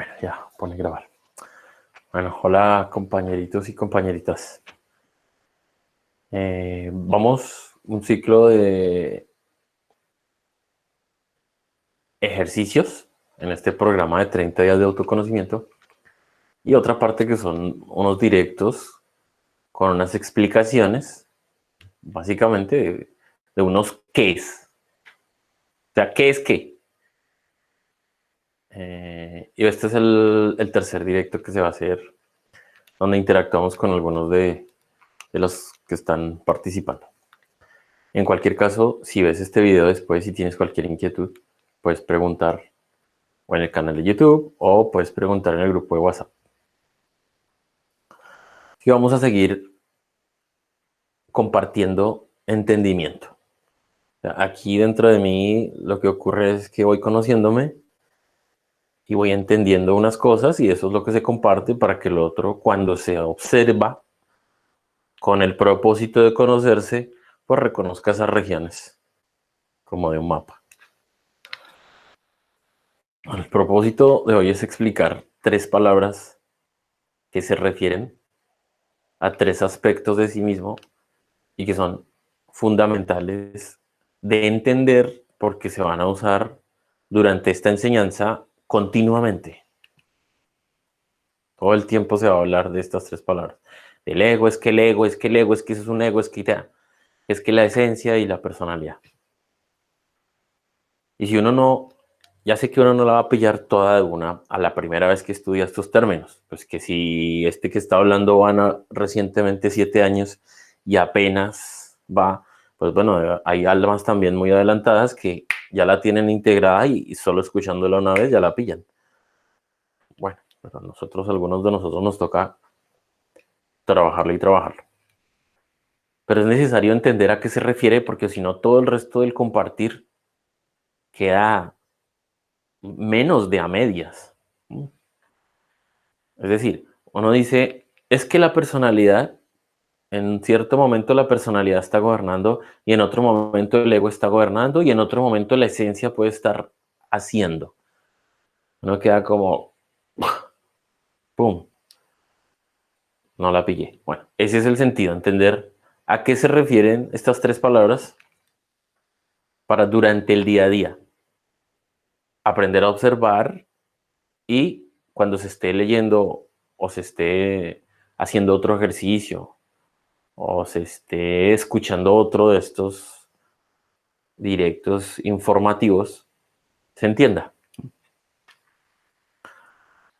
Bueno, ya, pone grabar. Bueno, hola compañeritos y compañeritas. Vamos un ciclo de ejercicios en este programa de 30 días de autoconocimiento y otra parte que son unos directos con unas explicaciones, básicamente de unos qué es. O sea, ¿qué es qué? Y este es el tercer directo que se va a hacer, donde interactuamos con algunos de los que están participando. En cualquier caso, si ves este video después y tienes cualquier inquietud, puedes preguntar o en el canal de YouTube o puedes preguntar en el grupo de WhatsApp. Y vamos a seguir compartiendo entendimiento. O sea, aquí dentro de mí lo que ocurre es que voy conociéndome y voy entendiendo unas cosas y eso es lo que se comparte para que el otro, cuando se observa con el propósito de conocerse, pues reconozca esas regiones como de un mapa. El propósito de hoy es explicar 3 palabras que se refieren a 3 aspectos de sí mismo y que son fundamentales de entender porque se van a usar durante esta enseñanza continuamente. Todo el tiempo se va a hablar de estas 3 palabras. El ego, es que el ego, es que el ego, es que eso es un ego, es que la esencia y la personalidad. Y si uno no, ya sé que uno no la va a pillar toda de una a la primera vez que estudia estos términos. Pues que si este que está hablando van recientemente 7 años y apenas va, pues bueno, hay almas también muy adelantadas que ya la tienen integrada y solo escuchándola una vez ya la pillan. Bueno, pero nosotros, algunos de nosotros nos toca trabajarlo y trabajarlo. Pero es necesario entender a qué se refiere porque si no todo el resto del compartir queda menos de a medias. Es decir, uno dice, es que la personalidad, en cierto momento la personalidad está gobernando y en otro momento el ego está gobernando y en otro momento la esencia puede estar haciendo. Uno queda como, ¡pum! No la pillé. Bueno, ese es el sentido, entender a qué se refieren estas 3 palabras para durante el día a día. Aprender a observar y cuando se esté leyendo o se esté haciendo otro ejercicio o se esté escuchando otro de estos directos informativos, se entienda.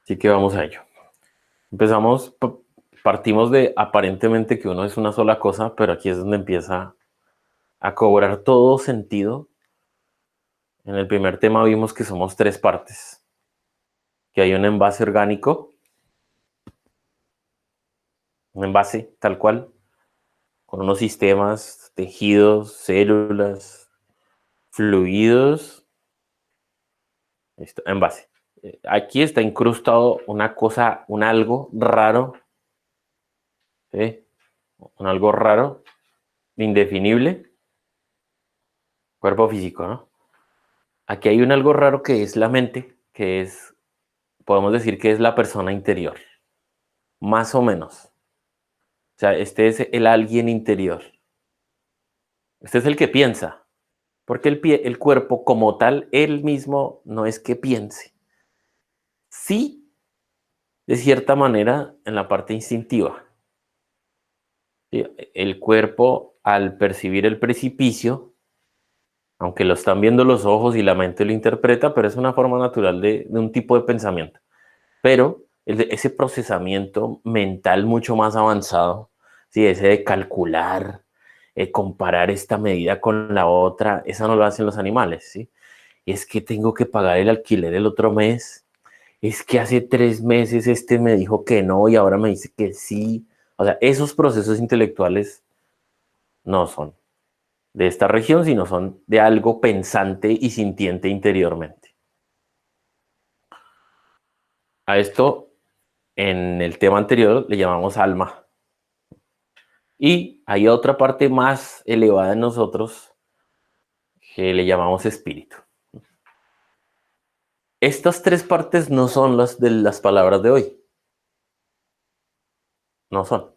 Así que vamos a ello. Empezamos, partimos de aparentemente que uno es una sola cosa, pero aquí es donde empieza a cobrar todo sentido. En el primer tema vimos que somos 3 partes, que hay un envase orgánico, un envase tal cual, con unos sistemas, tejidos, células, fluidos, envase. Aquí está incrustado una cosa, un algo raro, ¿sí? Un algo raro, indefinible, cuerpo físico, ¿no? Aquí hay un algo raro que es la mente, que es, podemos decir que es la persona interior, más o menos. O sea, este es el alguien interior. Este es el que piensa, porque el cuerpo como tal, él mismo no es que piense. Sí, de cierta manera, en la parte instintiva. ¿Sí? El cuerpo, al percibir el precipicio, aunque lo están viendo los ojos y la mente lo interpreta, pero es una forma natural de un tipo de pensamiento. Pero ese procesamiento mental mucho más avanzado, ¿sí? Ese de calcular, comparar esta medida con la otra, eso no lo hacen los animales, ¿sí? Es que tengo que pagar el alquiler el otro mes, es que hace 3 meses este me dijo que no y ahora me dice que sí. O sea, esos procesos intelectuales no son de esta región, sino son de algo pensante y sintiente interiormente. A esto, en el tema anterior, le llamamos alma. Y hay otra parte más elevada en nosotros que le llamamos espíritu. Estas tres partes no son las de las palabras de hoy. No son.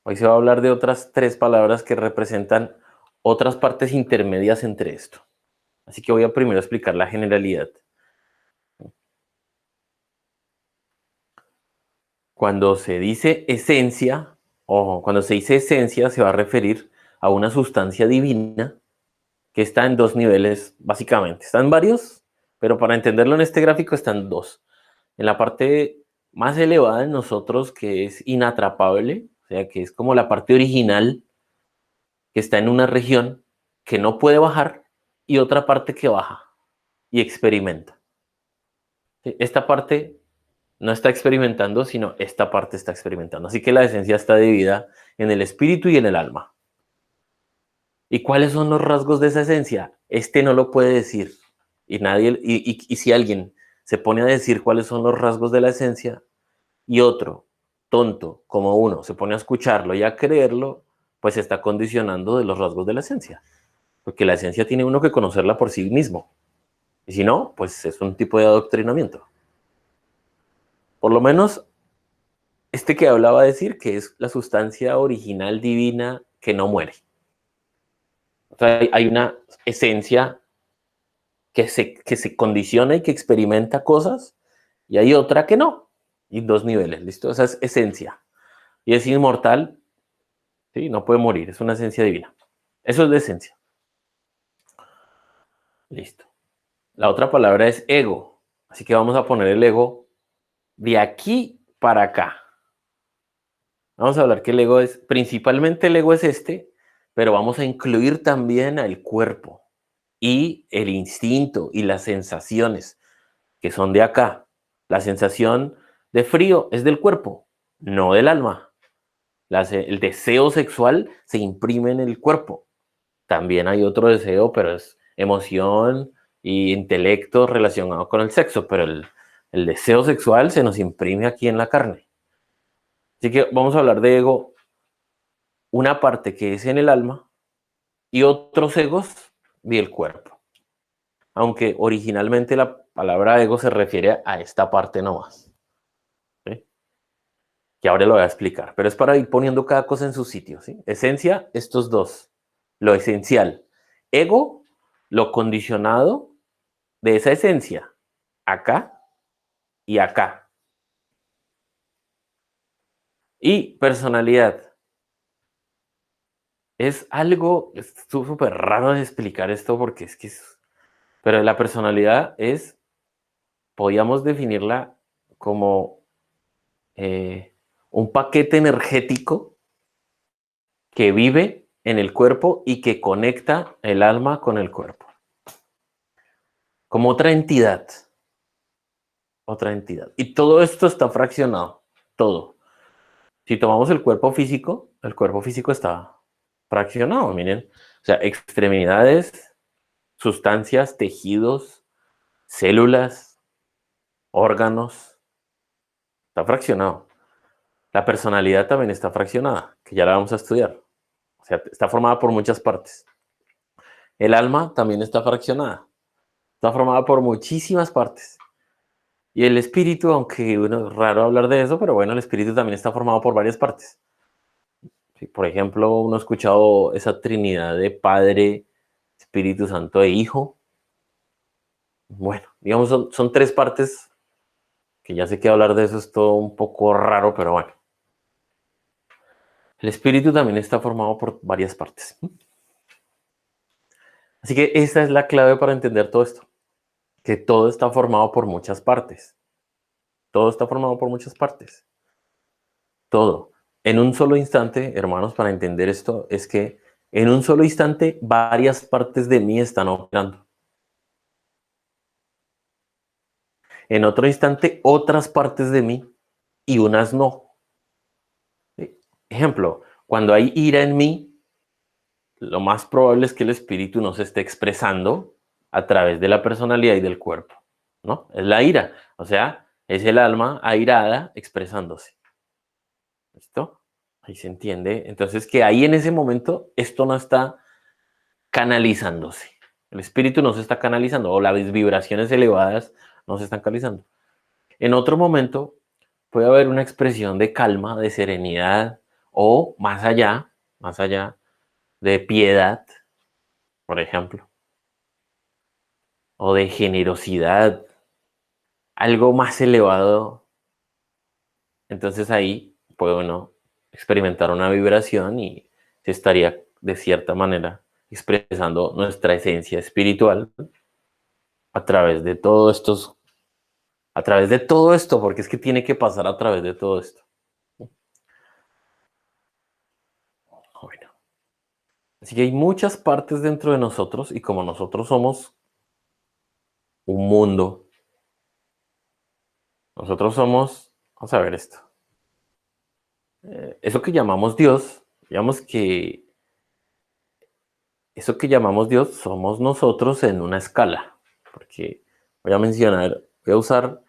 Hoy se va a hablar de otras tres palabras que representan otras partes intermedias entre esto. Así que voy a primero explicar la generalidad. Cuando se dice esencia, o cuando se dice esencia, se va a referir a una sustancia divina que está en dos niveles, básicamente. Están varios, pero para entenderlo en este gráfico están dos. En la parte más elevada de nosotros, que es inatrapable, o sea, que es como la parte original, que está en una región que no puede bajar, y otra parte que baja y experimenta. Esta parte no está experimentando, sino esta parte está experimentando. Así que la esencia está dividida en el espíritu y en el alma. ¿Y cuáles son los rasgos de esa esencia? Este no lo puede decir. Y nadie, y si alguien se pone a decir cuáles son los rasgos de la esencia, y otro, tonto como uno, se pone a escucharlo y a creerlo, pues se está condicionando de los rasgos de la esencia. Porque la esencia tiene uno que conocerla por sí mismo. Y si no, pues es un tipo de adoctrinamiento. Por lo menos, este que hablaba decir que es la sustancia original divina que no muere. O sea, hay una esencia que se condiciona y que experimenta cosas, y hay otra que no. Y dos niveles, ¿listo? Esa es esencia. Y es inmortal, ¿sí? No puede morir, es una esencia divina. Eso es la esencia. Listo. La otra palabra es ego. Así que vamos a poner el ego de aquí para acá. Vamos a hablar que el ego es, principalmente el ego es este, pero vamos a incluir también al cuerpo y el instinto y las sensaciones que son de acá. La sensación de frío es del cuerpo, no del alma. El deseo sexual se imprime en el cuerpo. También hay otro deseo, pero es emoción y intelecto relacionado con el sexo, pero el deseo sexual se nos imprime aquí en la carne. Así que vamos a hablar de ego, una parte que es en el alma y otros egos del cuerpo. Aunque originalmente la palabra ego se refiere a esta parte nomás. ¿Sí? Que ahora lo voy a explicar, pero es para ir poniendo cada cosa en su sitio. ¿Sí? Esencia, estos dos. Lo esencial. Ego, lo condicionado de esa esencia. Acá y acá. Y personalidad. Es algo súper raro de explicar esto porque es que es... Pero la personalidad es, podríamos definirla como un paquete energético que vive en el cuerpo y que conecta el alma con el cuerpo. Como otra entidad. Otra entidad. Y todo esto está fraccionado. Todo. Si tomamos el cuerpo físico está fraccionado, miren. O sea, extremidades, sustancias, tejidos, células, órganos. Está fraccionado. La personalidad también está fraccionada, que ya la vamos a estudiar. O sea, está formada por muchas partes. El alma también está fraccionada. Está formada por muchísimas partes. Y el espíritu, aunque bueno, es raro hablar de eso, pero bueno, el espíritu también está formado por varias partes. Sí, por ejemplo, uno ha escuchado esa trinidad de Padre, Espíritu Santo e Hijo. Bueno, digamos, son tres partes que ya sé que hablar de eso es todo un poco raro, pero bueno. El espíritu también está formado por varias partes. Así que esa es la clave para entender todo esto, que todo está formado por muchas partes. Todo está formado por muchas partes. Todo. En un solo instante, hermanos, para entender esto, es que en un solo instante varias partes de mí están operando. En otro instante otras partes de mí y unas no. Ejemplo, cuando hay ira en mí, lo más probable es que el espíritu no se esté expresando a través de la personalidad y del cuerpo, ¿no? Es la ira, o sea, es el alma airada expresándose. ¿Listo? Ahí se entiende. Entonces, que ahí en ese momento esto no está canalizándose. El espíritu no se está canalizando, o las vibraciones elevadas no se están canalizando. En otro momento puede haber una expresión de calma, de serenidad, o más allá, de piedad, por ejemplo, o de generosidad, algo más elevado. Entonces ahí puede uno experimentar una vibración y se estaría de cierta manera expresando nuestra esencia espiritual a través de todo estos, a través de todo esto, porque es que tiene que pasar a través de todo esto. Bueno, así que hay muchas partes dentro de nosotros y como nosotros somos un mundo, nosotros somos, vamos a ver esto, eso que llamamos Dios, digamos que eso que llamamos Dios somos nosotros en una escala, porque voy a usar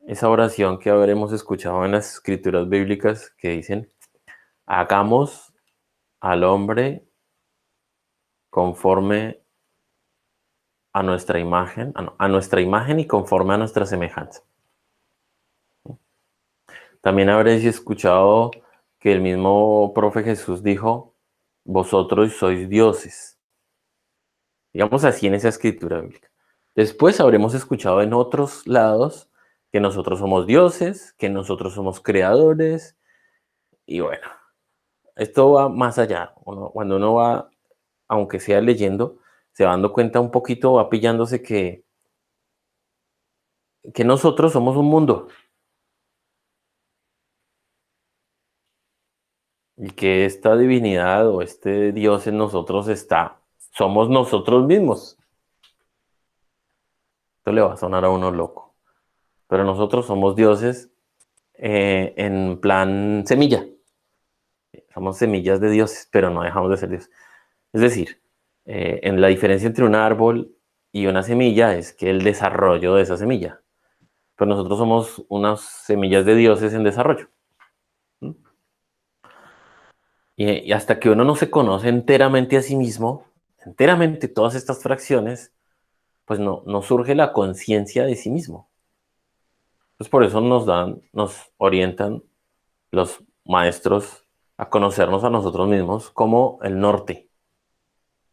esa oración que habremos escuchado en las escrituras bíblicas que dicen, hagamos al hombre conforme a nuestra imagen, a nuestra imagen y conforme a nuestra semejanza. También habréis escuchado que el mismo profe Jesús dijo, vosotros sois dioses. Digamos así en esa escritura bíblica. Después habremos escuchado en otros lados que nosotros somos dioses, que nosotros somos creadores, y bueno, esto va más allá. Cuando uno va, aunque sea leyendo, se va dando cuenta un poquito, va pillándose que nosotros somos un mundo y que esta divinidad o este Dios en nosotros somos nosotros mismos. Esto le va a sonar a uno loco, pero nosotros somos dioses en plan semilla. Somos semillas de dioses, pero no dejamos de ser dioses. Es decir, en la diferencia entre un árbol y una semilla es que el desarrollo de esa semilla. Pero nosotros somos unas semillas de dioses en desarrollo. ¿Mm? Y hasta que uno no se conoce enteramente a sí mismo, enteramente todas estas fracciones, pues no surge la conciencia de sí mismo. Pues por eso nos orientan los maestros a conocernos a nosotros mismos como el norte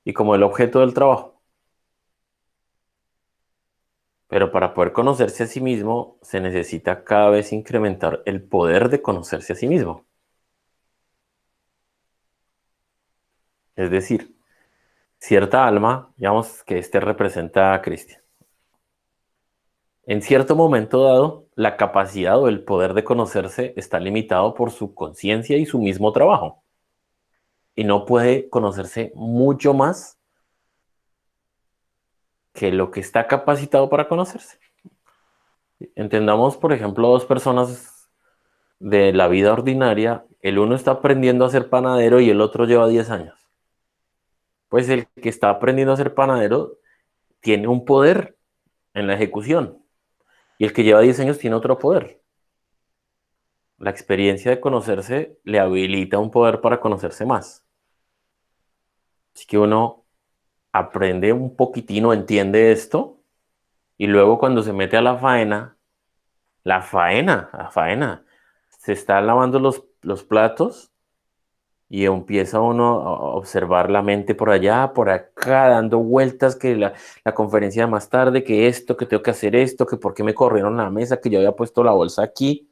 y como el objeto del trabajo. Pero para poder conocerse a sí mismo se necesita cada vez incrementar el poder de conocerse a sí mismo. Es decir, cierta alma, digamos que este representa a Cristian. En cierto momento dado, la capacidad o el poder de conocerse está limitado por su conciencia y su mismo trabajo. Y no puede conocerse mucho más que lo que está capacitado para conocerse. Entendamos, por ejemplo, dos personas de la vida ordinaria, el uno está aprendiendo a ser panadero y el otro lleva 10 años. Pues el que está aprendiendo a ser panadero tiene un poder en la ejecución y el que lleva 10 años tiene otro poder. La experiencia de conocerse le habilita un poder para conocerse más. Así que uno aprende un poquitino, entiende esto y luego cuando se mete a la faena, se está lavando los platos y empieza uno a observar la mente por allá, por acá, dando vueltas, que la conferencia de más tarde, que esto, que tengo que hacer esto, que por qué me corrieron la mesa, que yo había puesto la bolsa aquí.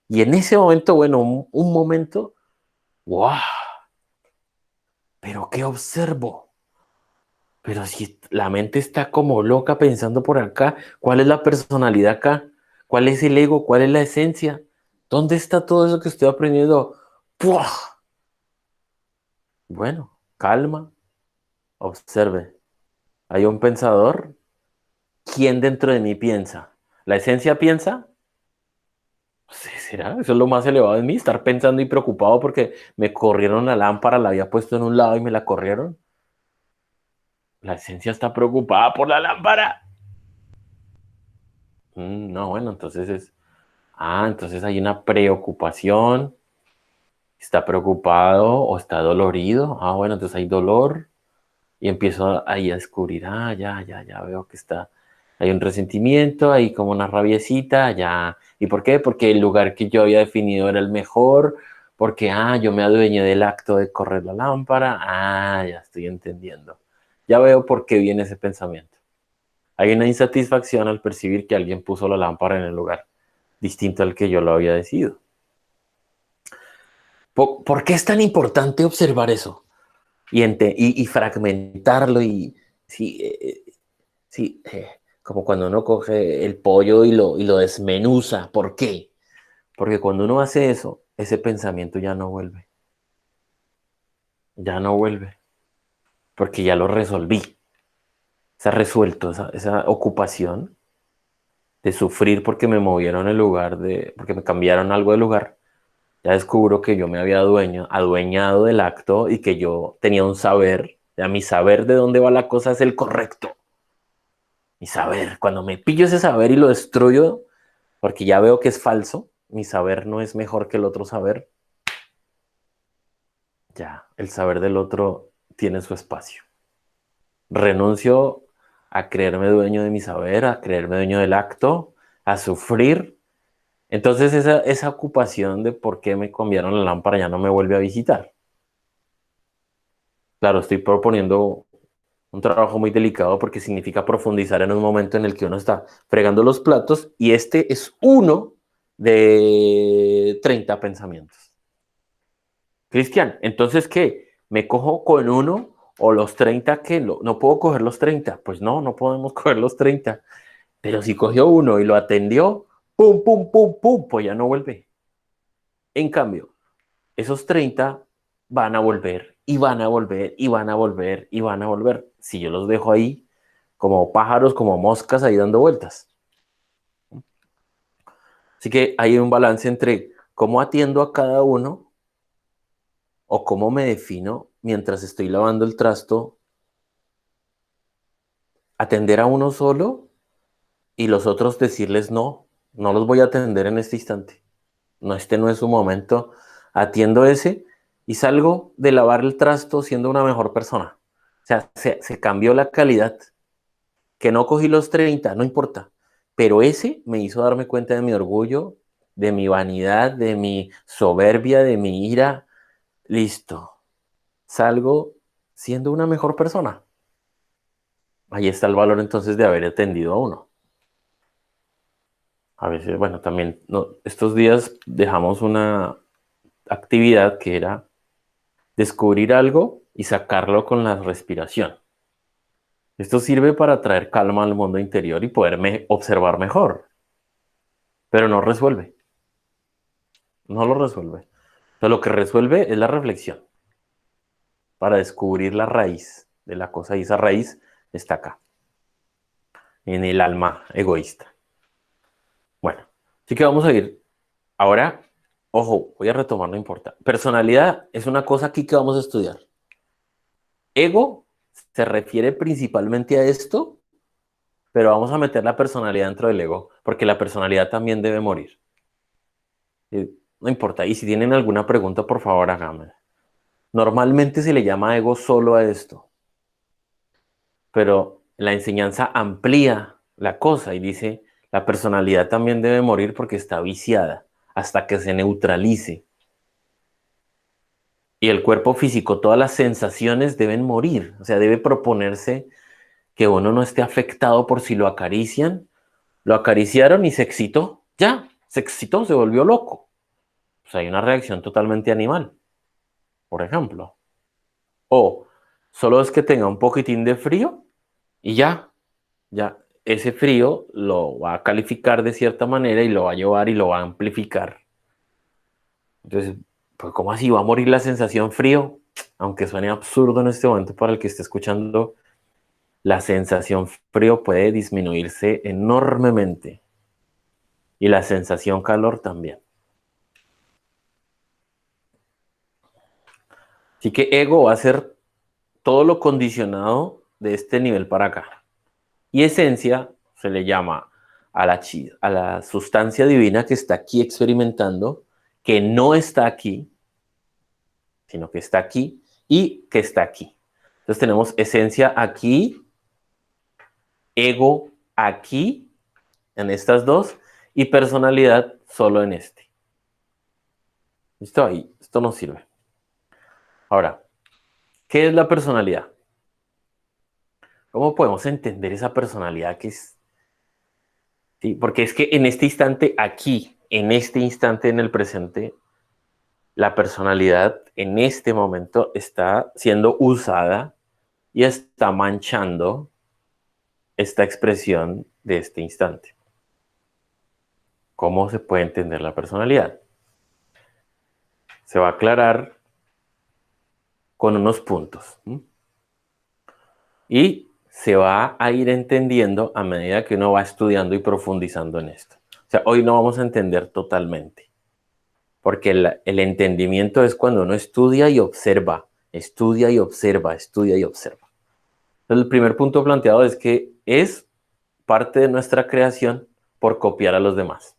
Y en ese momento, bueno, un momento, ¡wow! ¿Pero qué observo? Pero si la mente está como loca pensando por acá, ¿cuál es la personalidad acá? ¿Cuál es el ego? ¿Cuál es la esencia? ¿Dónde está todo eso que estoy aprendiendo? ¡Pua! Bueno, calma, observe. Hay un pensador. ¿Quién dentro de mí piensa? ¿La esencia piensa? Sí, ¿será? Eso es lo más elevado en mí, estar pensando y preocupado porque me corrieron la lámpara, la había puesto en un lado y me la corrieron. La esencia está preocupada por la lámpara. No, bueno, entonces hay una preocupación, está preocupado o está dolorido. Bueno, entonces hay dolor. Y empiezo ahí a descubrir, ya veo que hay un resentimiento, hay como una rabiecita, ya. ¿Y por qué? Porque el lugar que yo había definido era el mejor, porque, yo me adueñé del acto de correr la lámpara, ya estoy entendiendo. Ya veo por qué viene ese pensamiento. Hay una insatisfacción al percibir que alguien puso la lámpara en el lugar distinto al que yo lo había decidido. ¿Por qué es tan importante observar eso? Y fragmentarlo y sí, sí, como cuando uno coge el pollo y lo desmenuza. ¿Por qué? Porque cuando uno hace eso, ese pensamiento ya no vuelve. Ya no vuelve. Porque ya lo resolví. Se ha resuelto esa ocupación de sufrir porque me movieron el lugar, porque me cambiaron algo de lugar. Ya descubro que yo me había adueñado del acto y que yo tenía un saber. Ya mi saber de dónde va la cosa es el correcto. Mi saber, cuando me pillo ese saber y lo destruyo, porque ya veo que es falso, mi saber no es mejor que el otro saber, ya, el saber del otro tiene su espacio. Renuncio a creerme dueño de mi saber, a creerme dueño del acto, a sufrir. Entonces esa ocupación de por qué me cambiaron la lámpara ya no me vuelve a visitar. Claro, estoy proponiendo un trabajo muy delicado porque significa profundizar en un momento en el que uno está fregando los platos y este es uno de 30 pensamientos. Cristian, entonces, ¿qué? ¿Me cojo con uno o los 30 que no puedo coger los 30? Pues no podemos coger los 30. Pero si cogió uno y lo atendió, pum, pum, pum, pum, pues ya no vuelve. En cambio, esos 30 van a volver y van a volver y van a volver y van a volver. Si yo los dejo ahí como pájaros, como moscas ahí dando vueltas. Así que hay un balance entre cómo atiendo a cada uno o cómo me defino mientras estoy lavando el trasto, atender a uno solo y los otros decirles no los voy a atender en este instante. No, este no es su momento. Atiendo ese y salgo de lavar el trasto siendo una mejor persona. O sea, se cambió la calidad. Que no cogí los 30 no importa. Pero ese me hizo darme cuenta de mi orgullo, de mi vanidad, de mi soberbia, de mi ira. Listo. Salgo siendo una mejor persona. Ahí está el valor entonces de haber atendido a uno. A veces, bueno, también estos días dejamos una actividad que era descubrir algo y sacarlo con la respiración. Esto sirve para traer calma al mundo interior y poderme observar mejor, pero no resuelve, no lo resuelve. Entonces, lo que resuelve es la reflexión para descubrir la raíz de la cosa y esa raíz está acá, en el alma egoísta. Bueno, así que vamos a ir. Ahora, ojo, voy a retomar, no importa. Personalidad es una cosa aquí que vamos a estudiar. Ego se refiere principalmente a esto, pero vamos a meter la personalidad dentro del ego, porque la personalidad también debe morir. No importa. Y si tienen alguna pregunta, por favor, háganmela. Normalmente se le llama ego solo a esto, pero la enseñanza amplía la cosa y dice, la personalidad también debe morir porque está viciada hasta que se neutralice. Y el cuerpo físico, todas las sensaciones deben morir. O sea, debe proponerse que uno no esté afectado por si lo acarician. Lo acariciaron y se excitó. Ya, se excitó, se volvió loco. Pues hay una reacción totalmente animal, por ejemplo. O solo es que tenga un poquitín de frío y ya ese frío lo va a calificar de cierta manera y lo va a llevar y lo va a amplificar. Entonces, pues ¿cómo así va a morir la sensación frío? Aunque suene absurdo en este momento para el que esté escuchando, la sensación frío puede disminuirse enormemente y la sensación calor también. Así que ego va a ser todo lo condicionado de este nivel para acá. Y esencia se le llama a la sustancia divina que está aquí experimentando, que no está aquí, sino que está aquí y que está aquí. Entonces tenemos esencia aquí, ego aquí, en estas dos, y personalidad solo en este. ¿Listo? Ahí, esto nos sirve. Ahora, ¿qué es la personalidad? ¿Cómo podemos entender esa personalidad que es? ¿Sí? Porque es que en este instante, aquí, en este instante, en el presente, la personalidad en este momento está siendo usada y está manchando esta expresión de este instante. ¿Cómo se puede entender la personalidad? Se va a aclarar con unos puntos. Y se va a ir entendiendo a medida que uno va estudiando y profundizando en esto. O sea, hoy no vamos a entender totalmente, porque el entendimiento es cuando uno estudia y observa, estudia y observa, estudia y observa. Entonces, el primer punto planteado es que es parte de nuestra creación por copiar a los demás.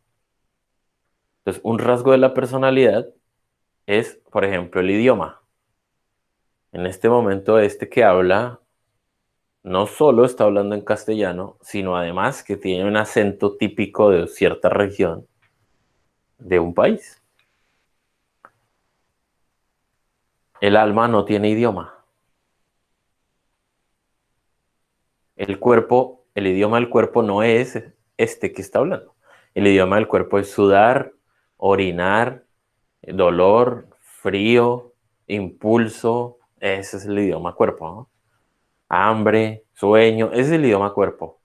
Entonces, un rasgo de la personalidad es, por ejemplo, el idioma. En este momento, este que habla no solo está hablando en castellano, sino además que tiene un acento típico de cierta región de un país. El alma no tiene idioma. El cuerpo, el idioma del cuerpo no es este que está hablando. El idioma del cuerpo es sudar, orinar, dolor, frío, impulso. Ese es el idioma cuerpo, ¿no? Hambre, sueño, ese es el idioma cuerpo.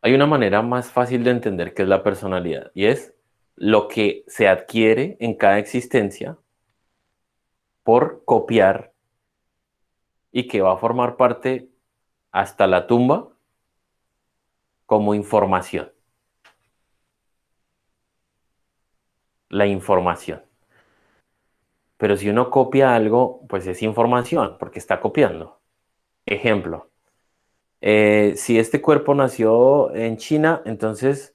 Hay una manera más fácil de entender qué es la personalidad y es lo que se adquiere en cada existencia por copiar y que va a formar parte hasta la tumba como información. La información. Pero si uno copia algo, pues es información, porque está copiando. Ejemplo, si este cuerpo nació en China, entonces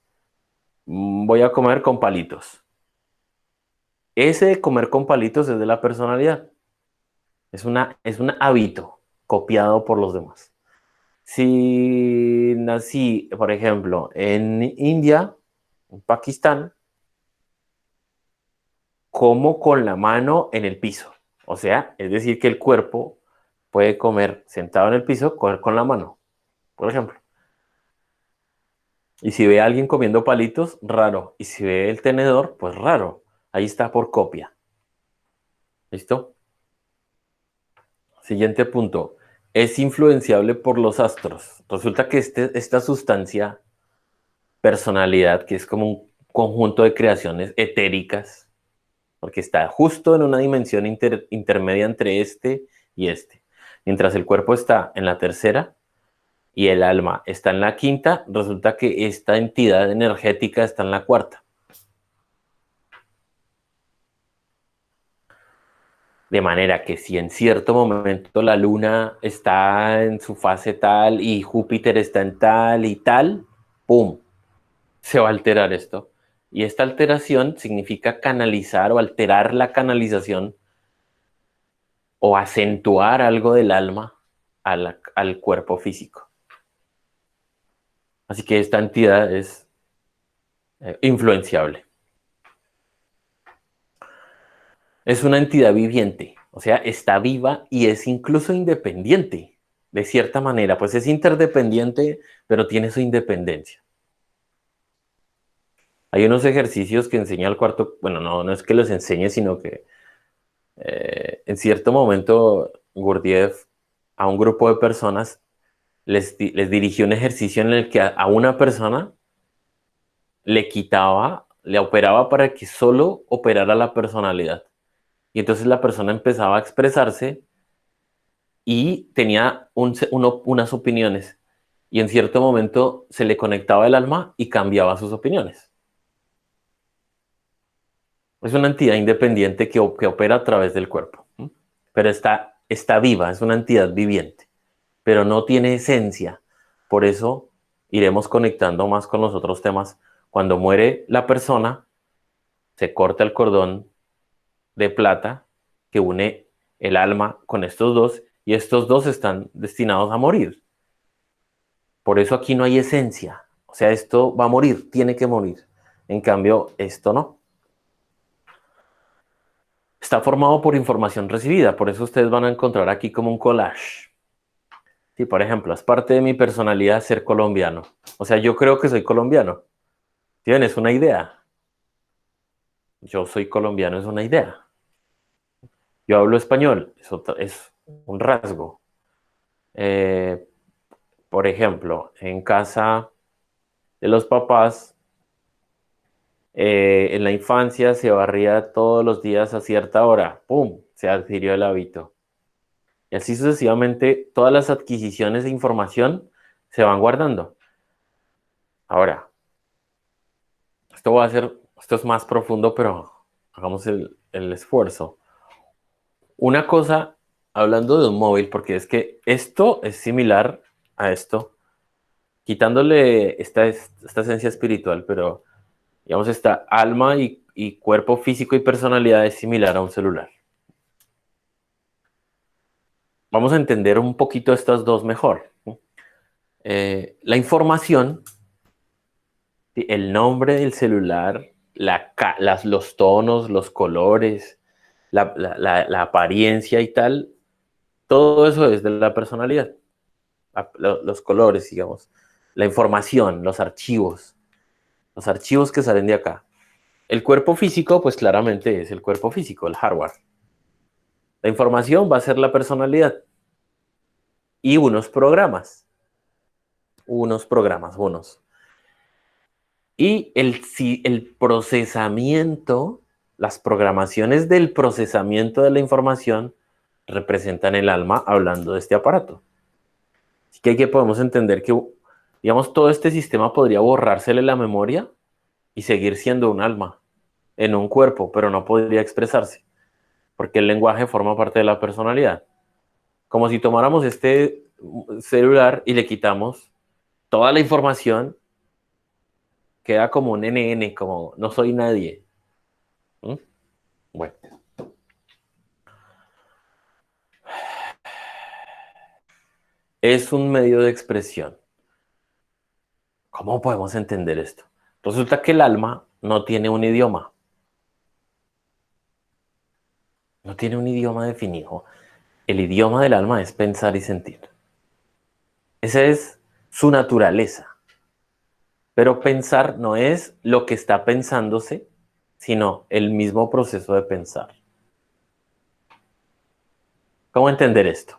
voy a comer con palitos. Ese de comer con palitos es de la personalidad. Es un hábito copiado por los demás. Si nací, por ejemplo, en India, en Pakistán, como con la mano en el piso. O sea, es decir, que el cuerpo puede comer sentado en el piso, comer con la mano, por ejemplo. Y si ve a alguien comiendo palitos, raro. Y si ve el tenedor, pues raro. Ahí está por copia. ¿Listo? Siguiente punto. Es influenciable por los astros. Resulta que esta sustancia, personalidad, que es como un conjunto de creaciones etéricas, porque está justo en una dimensión intermedia entre este y este. Mientras el cuerpo está en la tercera y el alma está en la quinta, resulta que esta entidad energética está en la cuarta. De manera que si en cierto momento la luna está en su fase tal y Júpiter está en tal y tal, ¡pum! Se va a alterar esto. Y esta alteración significa canalizar o alterar la canalización o acentuar algo del alma al cuerpo físico. Así que esta entidad es influenciable. Es una entidad viviente, o sea, está viva y es incluso independiente, de cierta manera, pues es interdependiente, pero tiene su independencia. Hay unos ejercicios que enseña el cuarto, bueno, no es que los enseñe, sino que en cierto momento Gurdjieff a un grupo de personas les dirigió un ejercicio en el que a una persona le quitaba, le operaba para que solo operara la personalidad. Y entonces la persona empezaba a expresarse y tenía unas opiniones. Y en cierto momento se le conectaba el alma y cambiaba sus opiniones. Es una entidad independiente que opera a través del cuerpo, ¿sí? Pero está viva, es una entidad viviente, pero no tiene esencia. Por eso iremos conectando más con los otros temas. Cuando muere la persona, se corta el cordón de plata que une el alma con estos dos, y estos dos están destinados a morir. Por eso aquí no hay esencia. O sea, esto va a morir, tiene que morir. En cambio, esto no. Está formado por información recibida, por eso ustedes van a encontrar aquí como un collage. Sí, por ejemplo, es parte de mi personalidad ser colombiano. O sea, yo creo que soy colombiano. ¿Tienen? Es una idea. Yo soy colombiano, es una idea. Yo hablo español, es un rasgo. Eh, por ejemplo, en casa de los papás, en la infancia se barría todos los días a cierta hora. ¡Pum! Se adquirió el hábito. Y así sucesivamente, todas las adquisiciones de información se van guardando. Ahora, esto es más profundo, pero hagamos el esfuerzo. Una cosa, hablando de un móvil, porque es que esto es similar a esto, quitándole esta esencia espiritual, pero digamos, esta alma y cuerpo físico y personalidad es similar a un celular. Vamos a entender un poquito estas dos mejor. La información, ¿sí? El nombre del celular, los tonos, los colores, la apariencia y tal, todo eso es de la personalidad. Los colores, digamos, la información, los archivos que salen de acá. El cuerpo físico, pues claramente es el cuerpo físico, el hardware. La información va a ser la personalidad y unos. Y el procesamiento, las programaciones del procesamiento de la información representan el alma hablando de este aparato. Así que aquí podemos entender que, digamos, todo este sistema podría borrársele la memoria y seguir siendo un alma en un cuerpo, pero no podría expresarse, porque el lenguaje forma parte de la personalidad. Como si tomáramos este celular y le quitamos toda la información, queda como un NN, como no soy nadie. ¿Mm? Bueno, es un medio de expresión. ¿Cómo podemos entender esto? Resulta que el alma no tiene un idioma, no tiene un idioma definido. El idioma del alma es pensar y sentir. Esa es su naturaleza. Pero pensar no es lo que está pensándose, sino el mismo proceso de pensar. ¿Cómo entender esto?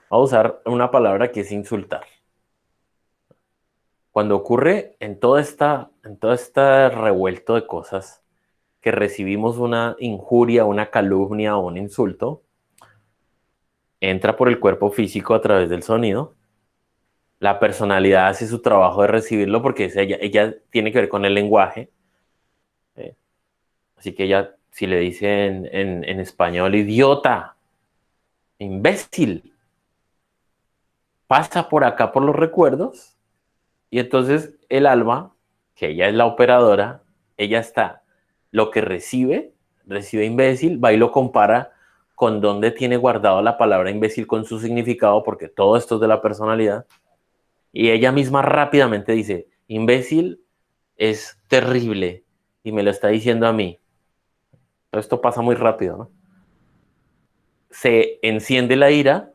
Vamos a usar una palabra que es insultar. Cuando ocurre en todo este revuelto de cosas que recibimos una injuria, una calumnia o un insulto, entra por el cuerpo físico a través del sonido. La personalidad hace su trabajo de recibirlo porque ella tiene que ver con el lenguaje. ¿Eh? Así que ella, si le dice en español, idiota, imbécil, pasa por acá por los recuerdos y entonces el alma, que ella es la operadora, ella está, lo que recibe imbécil, va y lo compara con dónde tiene guardado la palabra imbécil con su significado, porque todo esto es de la personalidad, y ella misma rápidamente dice, imbécil es terrible y me lo está diciendo a mí. Esto pasa muy rápido, ¿no? Se enciende la ira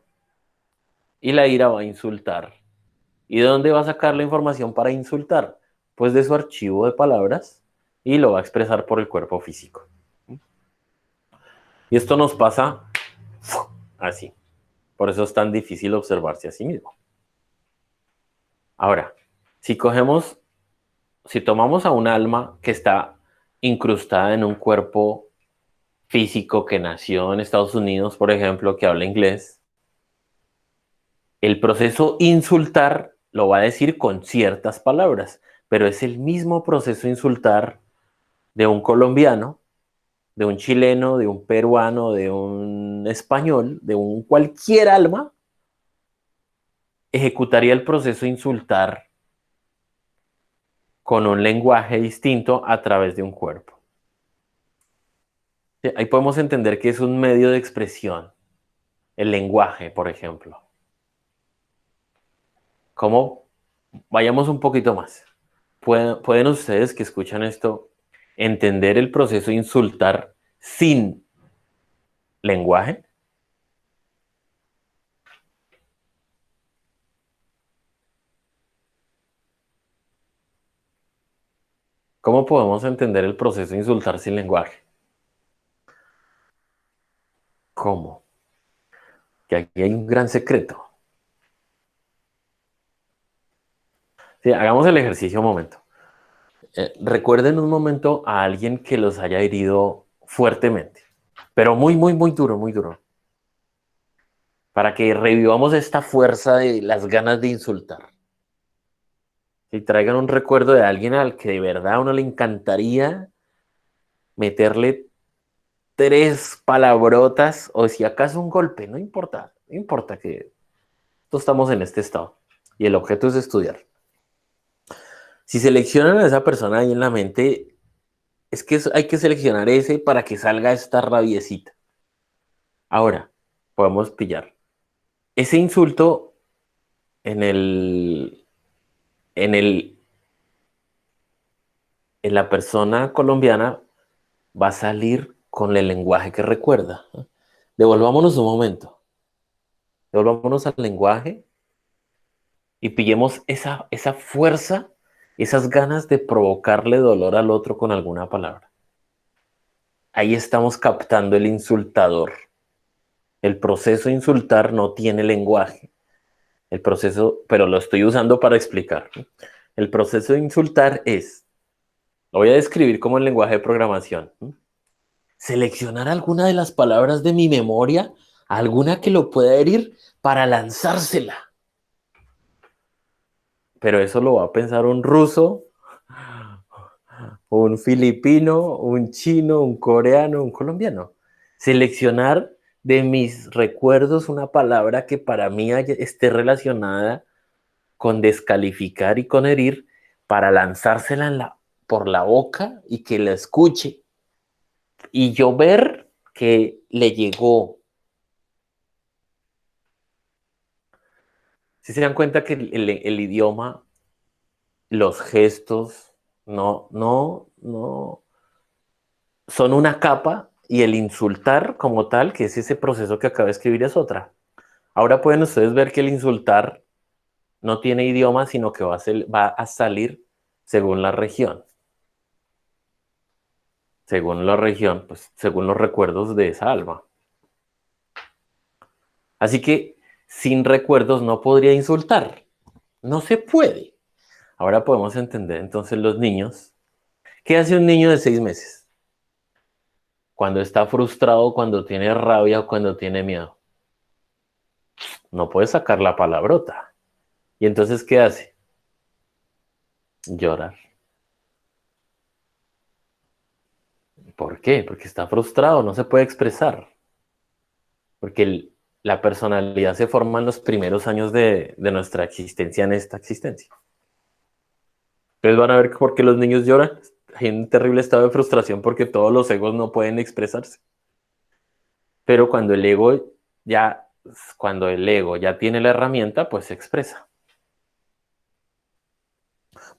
y la ira va a insultar. ¿Y de dónde va a sacar la información para insultar? Pues de su archivo de palabras y lo va a expresar por el cuerpo físico. Y esto nos pasa así. Por eso es tan difícil observarse a sí mismo. Ahora, si si tomamos a un alma que está incrustada en un cuerpo físico que nació en Estados Unidos, por ejemplo, que habla inglés, el proceso insultar lo va a decir con ciertas palabras, pero es el mismo proceso insultar de un colombiano, de un chileno, de un peruano, de un español, de un cualquier alma, ejecutaría el proceso insultar con un lenguaje distinto a través de un cuerpo. Ahí podemos entender que es un medio de expresión. el lenguaje, por ejemplo. ¿Cómo? Vayamos un poquito más. ¿Pueden ustedes que escuchan esto entender el proceso de insultar sin lenguaje? ¿Cómo podemos entender el proceso de insultar sin lenguaje? ¿Cómo? Que aquí hay un gran secreto. Sí, hagamos el ejercicio un momento. Recuerden un momento a alguien que los haya herido fuertemente, pero muy, muy, muy duro, muy duro, para que revivamos esta fuerza de las ganas de insultar. Y traigan un recuerdo de alguien al que de verdad a uno le encantaría meterle tres palabrotas o si acaso un golpe, no importa, no importa que todos estamos en este estado y el objeto es estudiar. Si seleccionan a esa persona ahí en la mente, es que hay que seleccionar ese para que salga esta rabiecita. Ahora, podemos pillar ese insulto en el, en el, en la persona colombiana va a salir con el lenguaje que recuerda. Devolvámonos un momento, devolvámonos al lenguaje y pillemos esa fuerza, esas ganas de provocarle dolor al otro con alguna palabra. Ahí estamos captando el insultador. El proceso de insultar no tiene lenguaje. El proceso, pero lo estoy usando para explicar. El proceso de insultar es, lo voy a describir como el lenguaje de programación. Seleccionar alguna de las palabras de mi memoria, alguna que lo pueda herir, para lanzársela. Pero eso lo va a pensar un ruso, un filipino, un chino, un coreano, un colombiano. Seleccionar de mis recuerdos una palabra que para mí esté relacionada con descalificar y con herir para lanzársela por la boca y que la escuche. Y yo ver que le llegó. Si se dan cuenta que el idioma, los gestos, no, son una capa y el insultar como tal, que es ese proceso que acabo de escribir, es otra. Ahora pueden ustedes ver que el insultar no tiene idioma, sino que va a salir según la región. Según la región, pues según los recuerdos de esa alma. Así que sin recuerdos no podría insultar. No se puede. Ahora podemos entender entonces los niños. ¿Qué hace un niño de 6 meses? Cuando está frustrado, cuando tiene rabia o cuando tiene miedo. No puede sacar la palabrota. ¿Y entonces qué hace? Llorar. ¿Por qué? Porque está frustrado, no se puede expresar. Porque la personalidad se forma en los primeros años de nuestra existencia en esta existencia. Ustedes van a ver por qué los niños lloran. Hay un terrible estado de frustración porque todos los egos no pueden expresarse. Pero ya, cuando el ego ya tiene la herramienta, pues se expresa.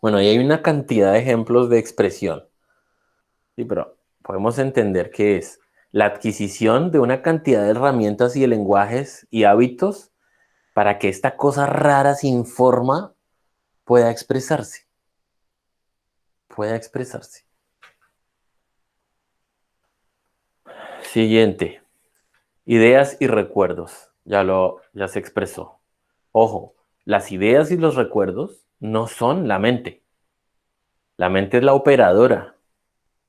Bueno, ahí hay una cantidad de ejemplos de expresión. Sí, pero podemos entender que es la adquisición de una cantidad de herramientas y de lenguajes y hábitos para que esta cosa rara sin forma pueda expresarse. Pueda expresarse. Siguiente. Ideas y recuerdos. Ya se expresó. Ojo, las ideas y los recuerdos no son la mente. La mente es la operadora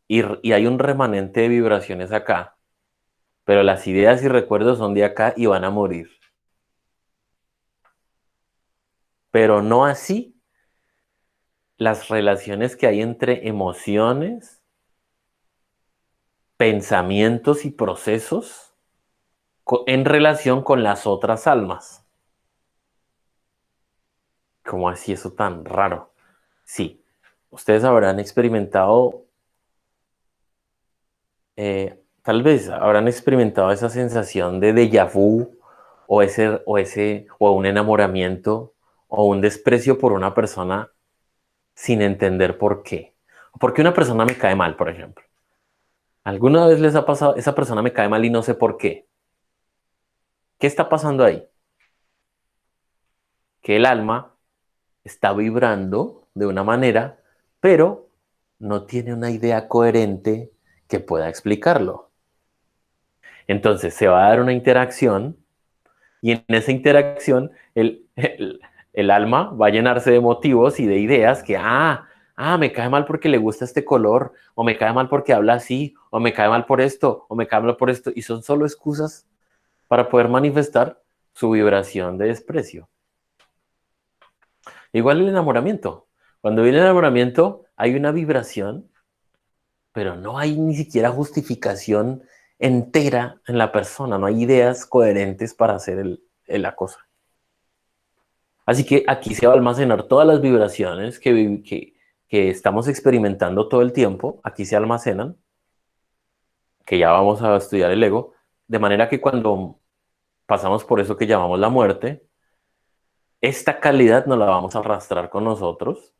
y hay un remanente de vibraciones acá, pero las ideas y recuerdos son de acá y van a morir. Pero no así las relaciones que hay entre emociones, pensamientos y procesos en relación con las otras almas. ¿Cómo así eso tan raro? Sí, ustedes habrán experimentado, tal vez habrán experimentado esa sensación de déjà vu o un enamoramiento o un desprecio por una persona sin entender por qué. Porque una persona me cae mal, por ejemplo. ¿Alguna vez les ha pasado, esa persona me cae mal y no sé por qué? ¿Qué está pasando ahí? Que el alma está vibrando de una manera, pero no tiene una idea coherente que pueda explicarlo. Entonces se va a dar una interacción y en esa interacción el alma va a llenarse de motivos y de ideas que, me cae mal porque le gusta este color, o me cae mal porque habla así, o me cae mal por esto, o me cae mal por esto, y son solo excusas para poder manifestar su vibración de desprecio. Igual el enamoramiento. Cuando viene el enamoramiento hay una vibración, pero no hay ni siquiera justificación entera en la persona, no hay ideas coherentes para hacer la cosa. Así que aquí se va a almacenar todas las vibraciones que estamos experimentando todo el tiempo, aquí se almacenan, que ya vamos a estudiar el ego, de manera que cuando pasamos por eso que llamamos la muerte, esta calidad no la vamos a arrastrar con nosotros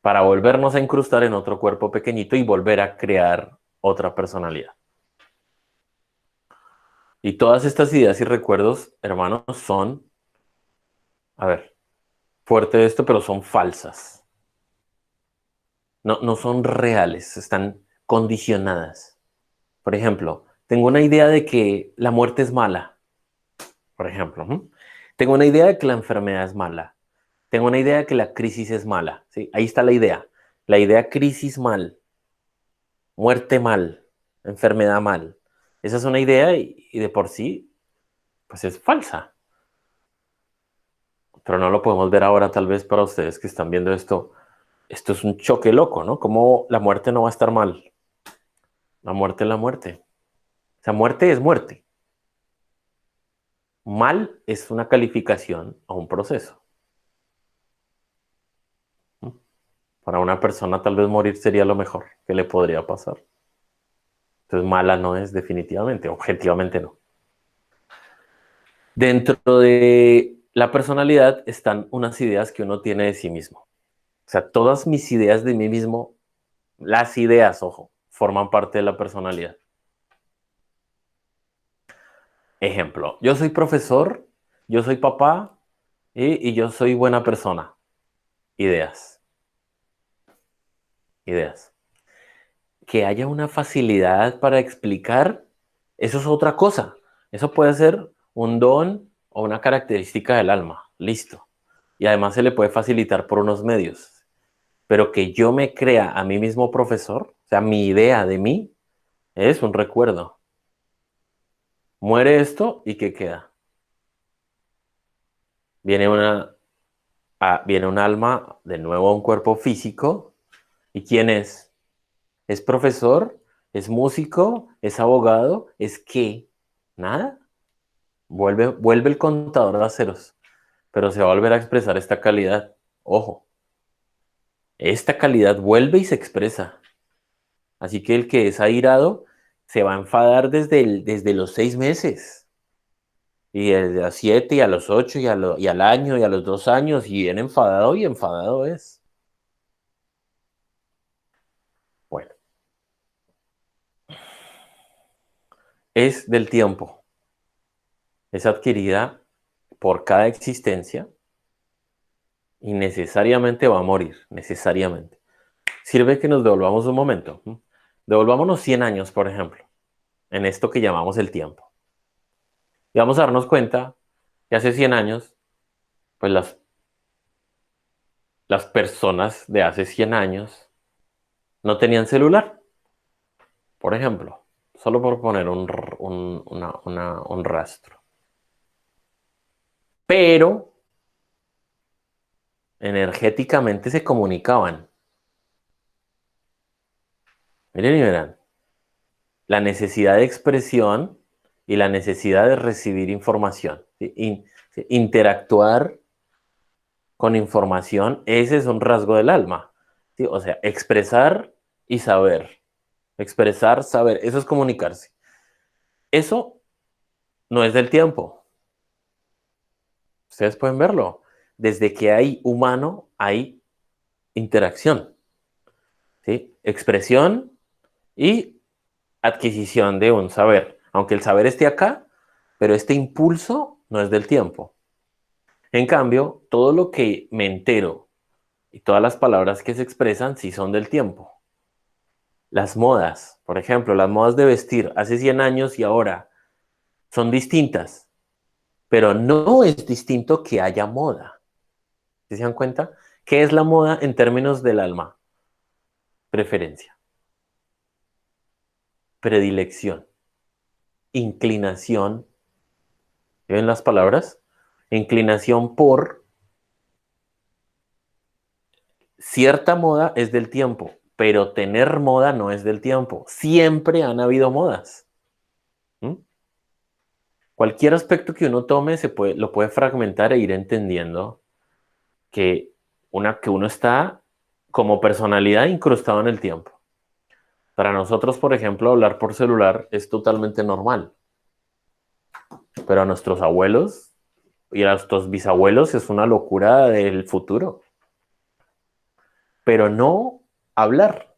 para volvernos a incrustar en otro cuerpo pequeñito y volver a crear otra personalidad. Y todas estas ideas y recuerdos, hermanos, son, a ver, fuerte esto, pero son falsas. No son reales, están condicionadas. Por ejemplo, tengo una idea de que la muerte es mala, por ejemplo. Tengo una idea de que la enfermedad es mala. Tengo una idea de que la crisis es mala. ¿Sí? Ahí está la idea. La idea crisis mal, muerte mal, enfermedad mal. Esa es una idea y de por sí, pues es falsa. Pero no lo podemos ver ahora, tal vez para ustedes que están viendo esto. Esto es un choque loco, ¿no? ¿Cómo la muerte no va a estar mal? La muerte es la muerte. O sea, muerte es muerte. Mal es una calificación a un proceso. Para una persona tal vez morir sería lo mejor que le podría pasar. Entonces mala no es definitivamente, objetivamente no. Dentro de la personalidad están unas ideas que uno tiene de sí mismo. O sea, todas mis ideas de mí mismo, las ideas, ojo, forman parte de la personalidad. Ejemplo, yo soy profesor, yo soy papá y yo soy buena persona. Ideas, ideas. Que haya una facilidad para explicar, eso es otra cosa. Eso puede ser un don o una característica del alma. Listo. Y además se le puede facilitar por unos medios. Pero que yo me crea a mí mismo profesor, o sea, mi idea de mí es un recuerdo. Muere esto y ¿qué queda? Viene viene un alma de nuevo a un cuerpo físico. ¿Y quién es? ¿Es profesor? ¿Es músico? ¿Es abogado? ¿Es qué? Nada. Vuelve el contador a ceros, pero se va a volver a expresar esta calidad. Ojo, esta calidad vuelve y se expresa. Así que el que es airado se va a enfadar desde los 6 meses, y desde las 7, y a los 8, y al año, y a los 2 años, y bien enfadado, y enfadado es. Bueno, es del tiempo. Es adquirida por cada existencia y necesariamente va a morir, necesariamente. Sirve que nos devolvamos un momento. Devolvámonos 100 años, por ejemplo, en esto que llamamos el tiempo. Y vamos a darnos cuenta que hace 100 años, pues las personas de hace 100 años no tenían celular, por ejemplo, solo por poner un rastro. Pero energéticamente se comunicaban. Miren y verán, la necesidad de expresión y la necesidad de recibir información. ¿Sí? Sí, interactuar con información, ese es un rasgo del alma. ¿Sí? O sea, expresar y saber. Expresar, saber, eso es comunicarse. Eso no es del tiempo. Ustedes pueden verlo. Desde que hay humano, hay interacción, ¿sí? Expresión y adquisición de un saber. Aunque el saber esté acá, pero este impulso no es del tiempo. En cambio, todo lo que me entero y todas las palabras que se expresan sí son del tiempo. Las modas, por ejemplo, las modas de vestir hace 100 años y ahora son distintas, pero no es distinto que haya moda. ¿Sí se dan cuenta? ¿Qué es la moda en términos del alma? Preferencia, predilección, inclinación. ¿Ven las palabras? Inclinación por cierta moda es del tiempo, pero tener moda no es del tiempo. Siempre han habido modas. ¿Mm? Cualquier aspecto que uno tome lo puede fragmentar e ir entendiendo que, que uno está como personalidad incrustado en el tiempo. Para nosotros, por ejemplo, hablar por celular es totalmente normal, pero a nuestros abuelos y a nuestros bisabuelos es una locura del futuro. Pero no hablar.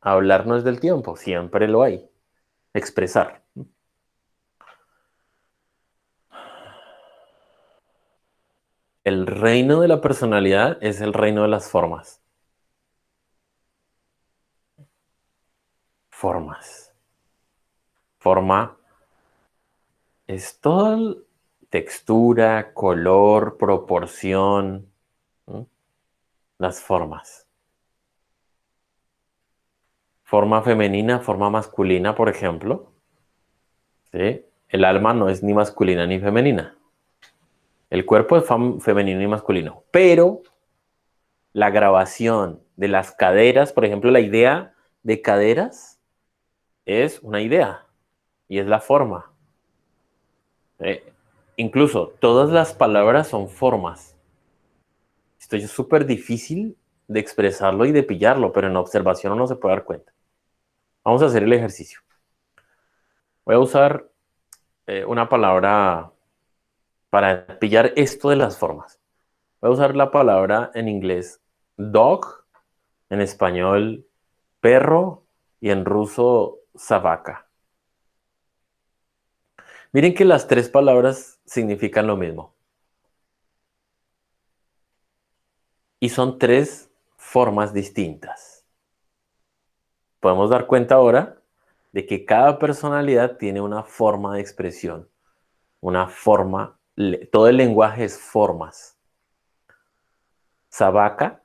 Hablar no es del tiempo, siempre lo hay. Expresar. El reino de la personalidad es el reino de las formas. Formas. Forma es todo textura, color, proporción. ¿No? Las formas. Forma femenina, forma masculina, por ejemplo. ¿Sí? El alma no es ni masculina ni femenina. El cuerpo es femenino y masculino. Pero la grabación de las caderas, por ejemplo, la idea de caderas es una idea y es la forma. Eh, Incluso todas las palabras son formas. Esto es súper difícil de expresarlo y de pillarlo, pero en observación uno se puede dar cuenta. Vamos a hacer el ejercicio. Voy a usar una palabra para pillar esto de las formas. Voy a usar la palabra en inglés dog, en español perro y en ruso sabaka. Miren que las tres palabras significan lo mismo. Y son tres formas distintas. Podemos dar cuenta ahora de que cada personalidad tiene una forma de expresión, una forma, todo el lenguaje es formas. Sabaka,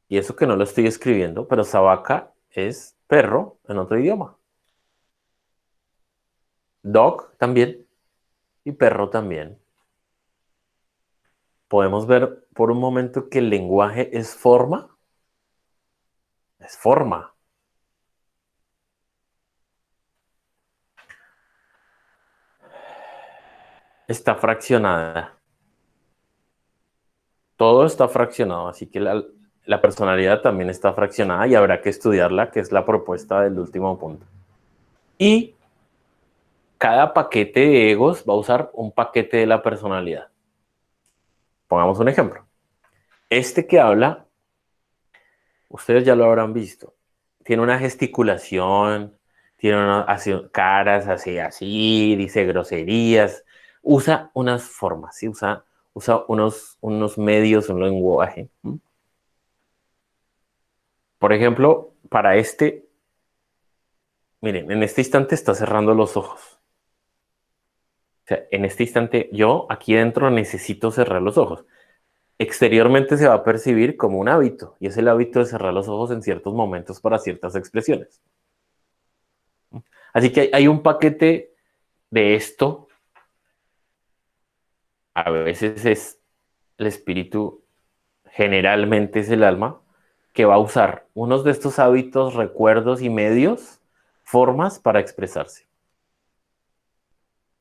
y eso que no lo estoy escribiendo, pero sabaka es perro en otro idioma. Dog también y perro también. Podemos ver por un momento que el lenguaje es forma. Es forma. Está fraccionada. Todo está fraccionado, así que la personalidad también está fraccionada y habrá que estudiarla, que es la propuesta del último punto. Y cada paquete de egos va a usar un paquete de la personalidad. Pongamos un ejemplo. Este que habla, ustedes ya lo habrán visto. Tiene una gesticulación, tiene caras así, dice groserías, usa unas formas, ¿sí? Usa unos medios, un lenguaje. Por ejemplo, para este, miren, en este instante está cerrando los ojos. O sea, en este instante yo aquí dentro necesito cerrar los ojos. Exteriormente se va a percibir como un hábito, y es el hábito de cerrar los ojos en ciertos momentos para ciertas expresiones. Así que hay un paquete de esto, a veces es el espíritu, generalmente es el alma, que va a usar unos de estos hábitos, recuerdos y medios, formas para expresarse.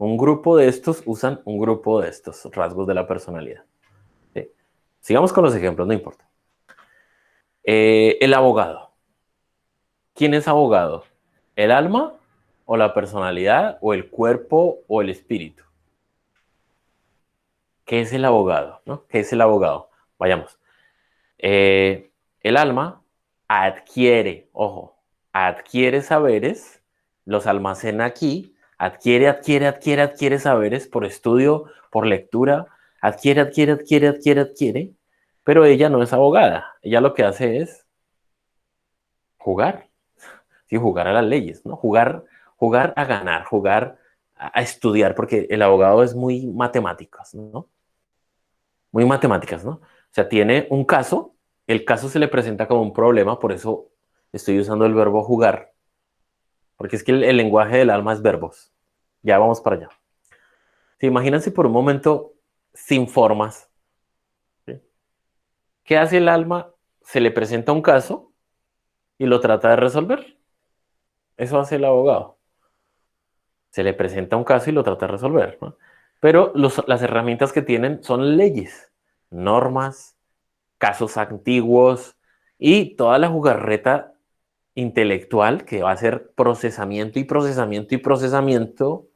Un grupo de estos usan un grupo de estos rasgos de la personalidad. ¿Sí? Sigamos con los ejemplos, no importa. El abogado. ¿Quién es abogado? ¿El alma o la personalidad o el cuerpo o el espíritu? ¿Qué es el abogado? ¿No? ¿Qué es el abogado? Vayamos. El alma adquiere, ojo, adquiere saberes, los almacena aquí, adquiere saberes por estudio, por lectura, adquiere, pero ella no es abogada. Ella lo que hace es jugar, sí, jugar a las leyes, ¿no? Jugar a ganar, jugar a estudiar, porque el abogado es muy matemáticas, ¿no? Muy matemáticas, ¿no? O sea, tiene un caso, el caso se le presenta como un problema, por eso estoy usando el verbo jugar, porque es que el lenguaje del alma es verbos. Ya vamos para allá. Sí, imagínense por un momento sin formas. ¿Sí? ¿Qué hace el alma? Se le presenta un caso y lo trata de resolver. Eso hace el abogado. Se le presenta un caso y lo trata de resolver, ¿no? Pero las herramientas que tienen son leyes, normas, casos antiguos y toda la jugarreta intelectual que va a ser procesamiento y procesamiento y procesamiento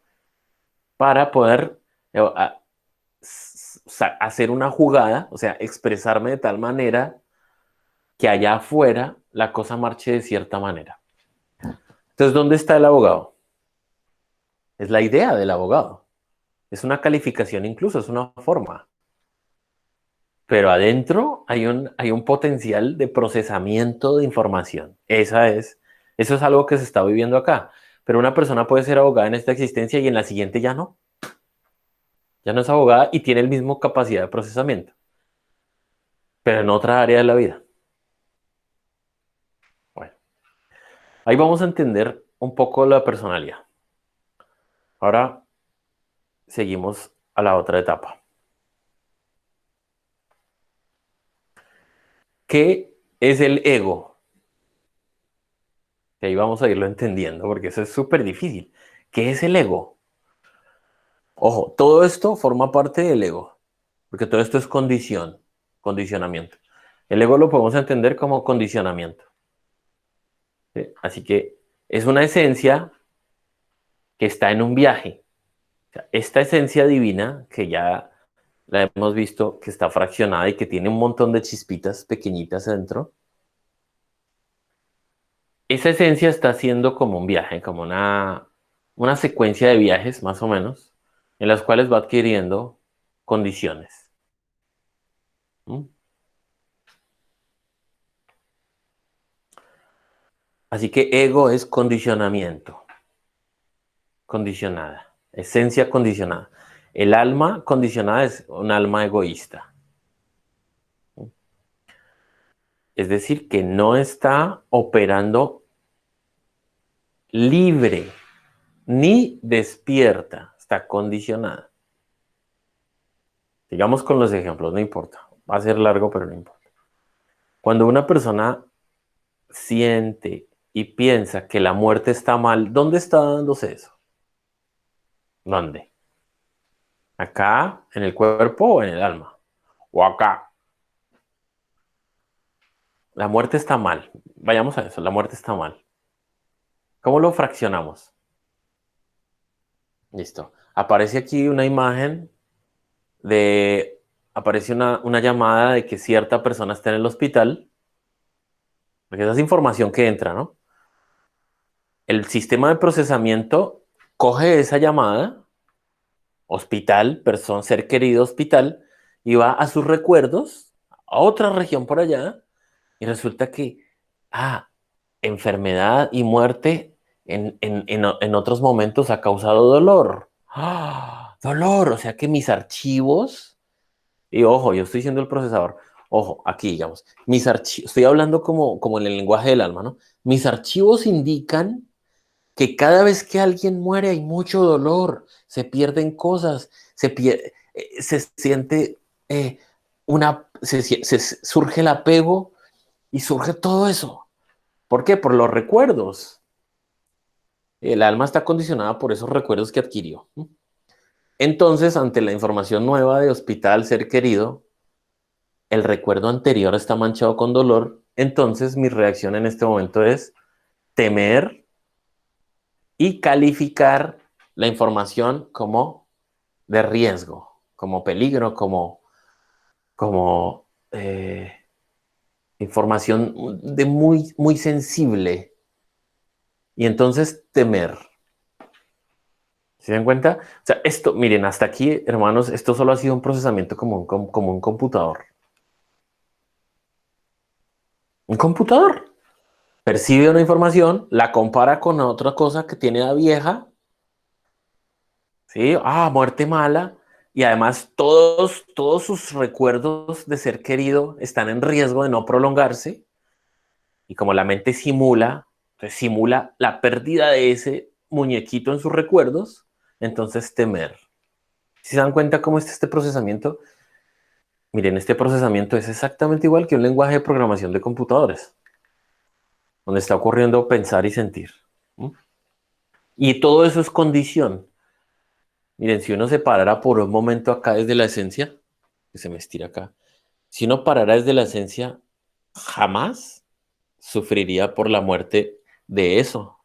para poder hacer una jugada, o sea, expresarme de tal manera que allá afuera la cosa marche de cierta manera. Entonces, ¿dónde está el abogado? Es la idea del abogado. Es una calificación incluso, es una forma. Pero adentro hay un potencial de procesamiento de información. Eso es algo que se está viviendo acá. Pero una persona puede ser abogada en esta existencia y en la siguiente ya no. Ya no es abogada y tiene el mismo capacidad de procesamiento, pero en otra área de la vida. Bueno, ahí vamos a entender un poco la personalidad. Ahora seguimos a la otra etapa. ¿Qué es el ego? Y ahí vamos a irlo entendiendo porque eso es súper difícil. ¿Qué es el ego? Ojo, todo esto forma parte del ego, porque todo esto es condicionamiento. El ego lo podemos entender como condicionamiento. ¿Sí? Así que es una esencia que está en un viaje. O sea, esta esencia divina, que ya la hemos visto que está fraccionada y que tiene un montón de chispitas pequeñitas dentro, esa esencia está haciendo como un viaje, como una secuencia de viajes más o menos, en las cuales va adquiriendo condiciones. ¿Mm? Así que ego es condicionamiento, condicionada, esencia condicionada. El alma condicionada es un alma egoísta. Es decir, que no está operando libre ni despierta, está condicionada. Digamos con los ejemplos, no importa. Va a ser largo, pero no importa. Cuando una persona siente y piensa que la muerte está mal, ¿dónde está dándose eso? ¿Dónde? ¿Acá, en el cuerpo o en el alma? ¿O acá? La muerte está mal. Vayamos a eso, la muerte está mal. ¿Cómo lo fraccionamos? Listo. Aparece aquí una imagen de, aparece una llamada de que cierta persona está en el hospital, porque esa es información que entra, ¿no? El sistema de procesamiento coge esa llamada, hospital, persona, ser querido hospital, y va a sus recuerdos, a otra región por allá, y resulta que, enfermedad y muerte en otros momentos ha causado dolor. Dolor, o sea que mis archivos, y ojo, yo estoy siendo el procesador, ojo, aquí digamos, mis archivos, estoy hablando como en el lenguaje del alma, ¿no? Mis archivos indican que cada vez que alguien muere hay mucho dolor, se pierden cosas, se siente surge el apego y surge todo eso. ¿Por qué? Por los recuerdos. El alma está condicionada por esos recuerdos que adquirió. Entonces, ante la información nueva de hospital, ser querido, el recuerdo anterior está manchado con dolor, entonces mi reacción en este momento es temer y calificar la información como de riesgo. como peligro, como información de muy, muy sensible. Y entonces temer. ¿Se dan cuenta? O sea, esto, miren, hasta aquí, hermanos, esto solo ha sido un procesamiento como un computador. Un computador percibe una información, la compara con otra cosa que tiene la vieja, ¿sí? Ah, muerte mala. Y además todos sus recuerdos de ser querido están en riesgo de no prolongarse. Y como la mente simula, entonces simula la pérdida de ese muñequito en sus recuerdos, entonces temer. Si se dan cuenta cómo está este procesamiento, miren, este procesamiento es exactamente igual que un lenguaje de programación de computadores, donde está ocurriendo pensar y sentir. ¿Mm? Y todo eso es condición. Miren, si uno se parara por un momento acá desde la esencia, que se me estira acá, si uno parara desde la esencia, jamás sufriría por la muerte de eso.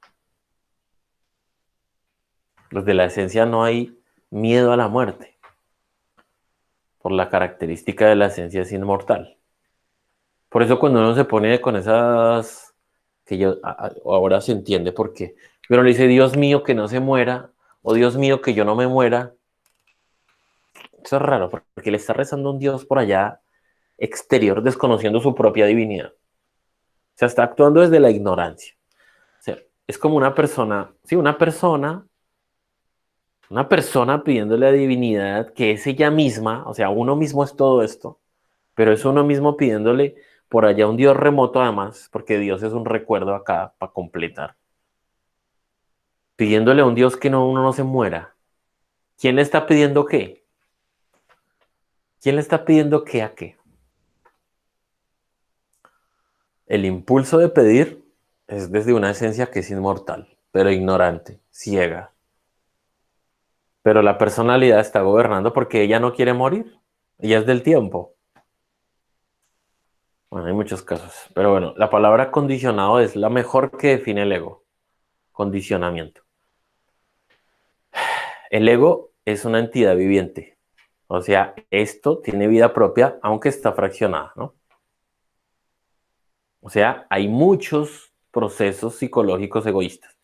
Desde la esencia no hay miedo a la muerte, por la característica de la esencia es inmortal. Por eso cuando uno se pone con esas, que yo ahora se entiende por qué, pero le dice, Dios mío, que no se muera, o Dios mío, que yo no me muera, eso es raro, porque le está rezando a un Dios por allá exterior, desconociendo su propia divinidad. O sea, está actuando desde la ignorancia. O sea, es como una persona, sí, una persona pidiéndole a divinidad que es ella misma, o sea, uno mismo es todo esto, pero es uno mismo pidiéndole por allá un Dios remoto además, porque Dios es un recuerdo acá para completar, pidiéndole a un Dios que no, uno no se muera. ¿Quién le está pidiendo qué? ¿Quién le está pidiendo qué a qué? El impulso de pedir es desde una esencia que es inmortal, pero ignorante, ciega. Pero la personalidad está gobernando porque ella no quiere morir. Ella es del tiempo. Bueno, hay muchos casos. Pero bueno, la palabra condicionado es la mejor que define el ego. Condicionamiento. El ego es una entidad viviente. O sea, esto tiene vida propia, aunque está fraccionada, ¿no? O sea, hay muchos procesos psicológicos egoístas.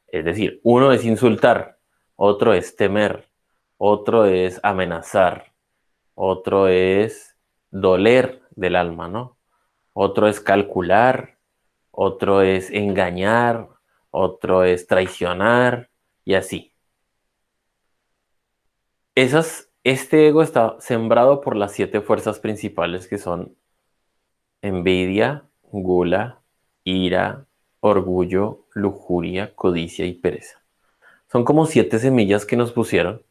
Es decir, uno es insultar, otro es temer, otro es amenazar, otro es doler del alma, ¿no? Otro es calcular, otro es engañar, otro es traicionar y así. Este ego está sembrado por las 7 fuerzas principales que son envidia, gula, ira, orgullo, lujuria, codicia y pereza. Son como 7 semillas que nos pusieron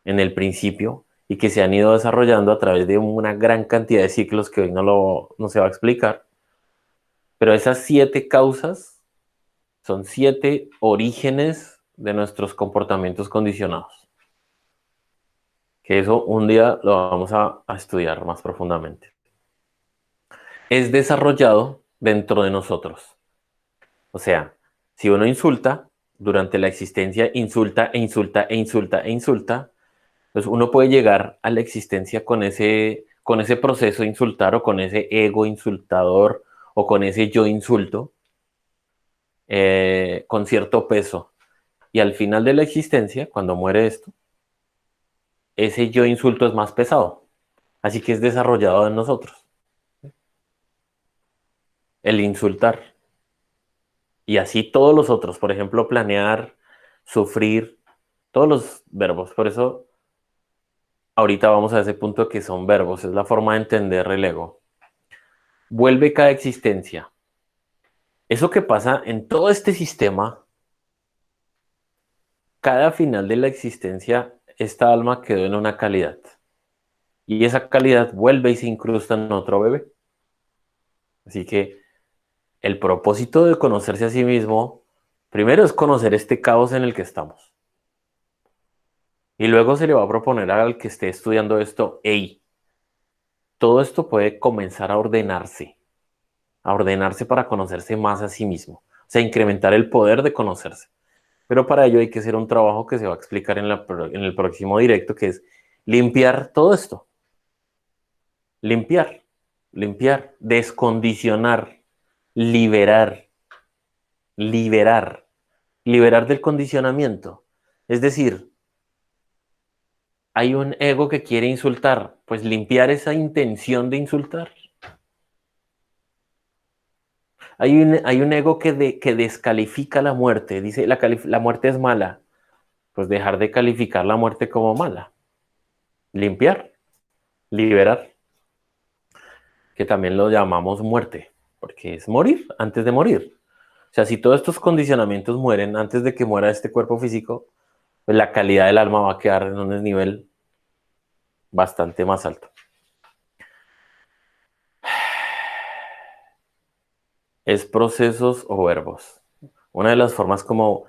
en el principio y que se han ido desarrollando a través de una gran cantidad de ciclos que hoy no se va a explicar. Pero esas 7 causas son 7 orígenes de nuestros comportamientos condicionados. Que eso un día lo vamos a estudiar más profundamente. Es desarrollado dentro de nosotros. O sea, si uno insulta, durante la existencia insulta e insulta e insulta e insulta, pues uno puede llegar a la existencia con ese proceso de insultar o con ese ego insultador o con ese yo insulto con cierto peso. Y al final de la existencia, cuando muere esto, ese yo insulto es más pesado. Así que es desarrollado en nosotros. El insultar. Y así todos los otros. Por ejemplo, planear, sufrir, todos los verbos. Por eso ahorita vamos a ese punto que son verbos. Es la forma de entender el ego. Vuelve cada existencia. Eso que pasa en todo este sistema, cada final de la existencia, esta alma quedó en una calidad. Y esa calidad vuelve y se incrusta en otro bebé. Así que el propósito de conocerse a sí mismo, primero es conocer este caos en el que estamos. Y luego se le va a proponer al que esté estudiando esto, hey, todo esto puede comenzar a ordenarse para conocerse más a sí mismo. O sea, incrementar el poder de conocerse. Pero para ello hay que hacer un trabajo que se va a explicar en el próximo directo, que es Limpiar todo esto. Limpiar, limpiar, descondicionar, liberar, liberar, liberar del condicionamiento. Es decir, hay un ego que quiere insultar, pues limpiar esa intención de insultar. Hay un ego que descalifica la muerte, dice la muerte es mala, pues dejar de calificar la muerte como mala. Limpiar, liberar, que también lo llamamos muerte, porque es morir antes de morir. O sea, si todos estos condicionamientos mueren antes de que muera este cuerpo físico, pues la calidad del alma va a quedar en un nivel bastante más alto. ¿Es procesos o verbos? Una de las formas como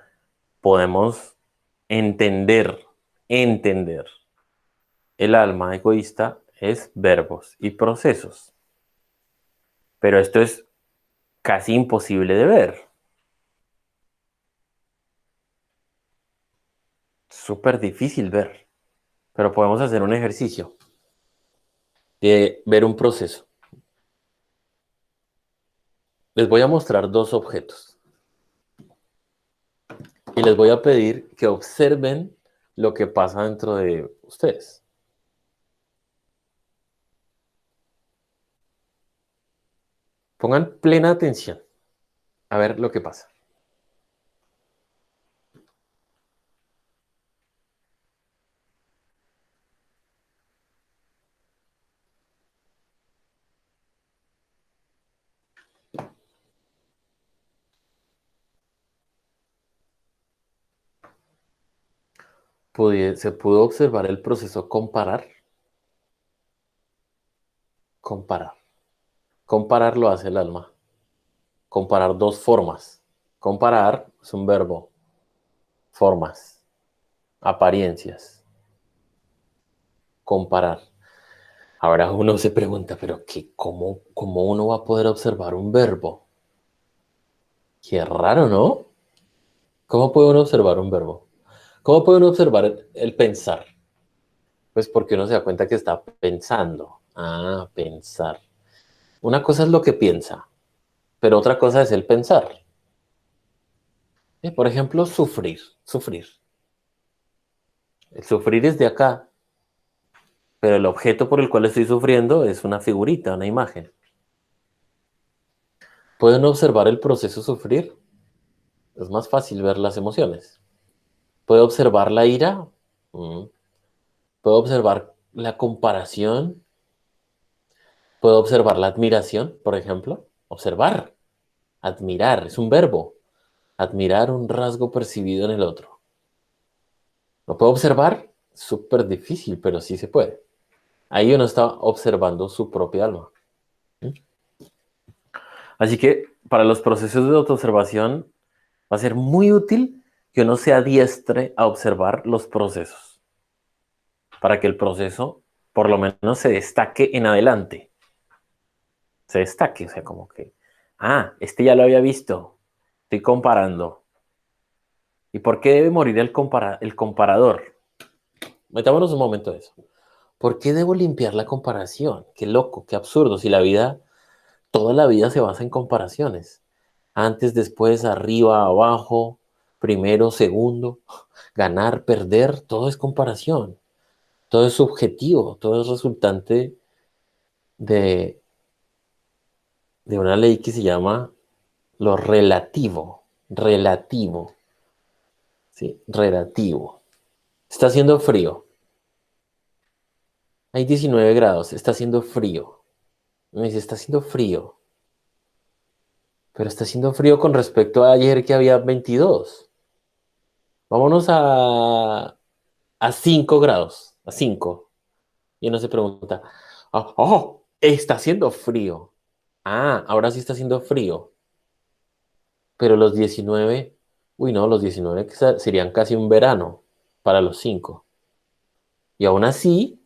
podemos entender el alma egoísta es verbos y procesos. Pero esto es casi imposible de ver. Súper difícil ver. Pero podemos hacer un ejercicio de ver un proceso. Les voy a mostrar dos objetos. Y les voy a pedir que observen lo que pasa dentro de ustedes. Pongan plena atención a ver lo que pasa. Se pudo observar el proceso comparar. Comparar. Comparar lo hace el alma. Comparar dos formas. Comparar es un verbo. Formas. Apariencias. Comparar. Ahora uno se pregunta, pero ¿cómo uno va a poder observar un verbo? Qué raro, ¿no? ¿Cómo puede uno observar un verbo? ¿Cómo puede uno observar el pensar? Pues porque uno se da cuenta que está pensando. Ah, pensar. Una cosa es lo que piensa, pero otra cosa es el pensar. Por ejemplo, sufrir. Sufrir. El sufrir es de acá, pero el objeto por el cual estoy sufriendo es una figurita, una imagen. ¿Pueden observar el proceso sufrir? Es más fácil ver las emociones. ¿Puedo observar la ira? Mm. ¿Puedo observar la comparación? ¿Puedo observar la admiración, por ejemplo? Observar. Admirar, es un verbo. Admirar un rasgo percibido en el otro. ¿Lo puedo observar? Súper difícil, pero sí se puede. Ahí uno está observando su propia alma. ¿Mm? Así que para los procesos de autoobservación va a ser muy útil que uno se adiestre a observar los procesos, para que el proceso por lo menos se destaque en adelante. Se destaque, o sea, como que, este ya lo había visto, estoy comparando. ¿Y por qué debe morir el comparador? Metámonos un momento de eso. ¿Por qué debo limpiar la comparación? Qué loco, qué absurdo. Si la vida, toda la vida se basa en comparaciones. Antes, después, arriba, abajo, primero, segundo, ganar, perder, todo es comparación. Todo es subjetivo, todo es resultante de, de una ley que se llama lo relativo. Relativo, ¿sí? Relativo. Está haciendo frío. Hay 19 grados, está haciendo frío. Me dice, está haciendo frío. Pero está haciendo frío con respecto a ayer que había 22. Vámonos a 5 grados, a 5. Y uno se pregunta, está haciendo frío. Ahora sí está haciendo frío. Pero los 19, uy no, los 19 serían casi un verano para los 5. Y aún así,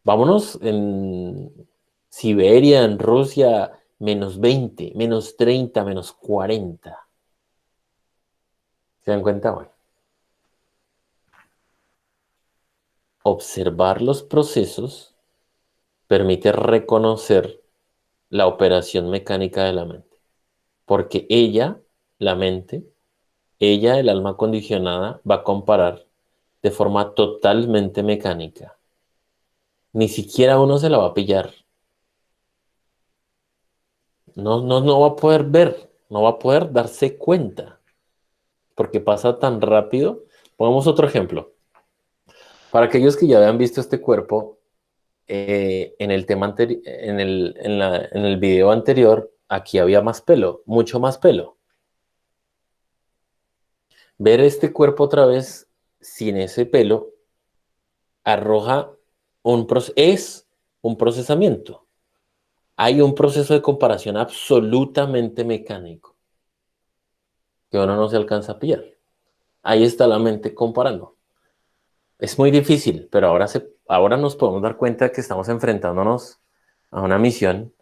vámonos en Siberia, en Rusia, -20, -30, -40. ¿Se dan cuenta? Bueno, observar los procesos permite reconocer la operación mecánica de la mente. Porque ella, la mente, ella, el alma condicionada, va a comparar de forma totalmente mecánica. Ni siquiera uno se la va a pillar. No va a poder ver, no va a poder darse cuenta, porque pasa tan rápido. Pongamos otro ejemplo. Para aquellos que ya habían visto este cuerpo, en el tema en el video anterior, aquí había más pelo, mucho más pelo. Ver este cuerpo otra vez sin ese pelo arroja es un procesamiento. Hay un proceso de comparación absolutamente mecánico que uno no se alcanza a pillar. Ahí está la mente comparando. Es muy difícil, pero ahora nos podemos dar cuenta que estamos enfrentándonos a una misión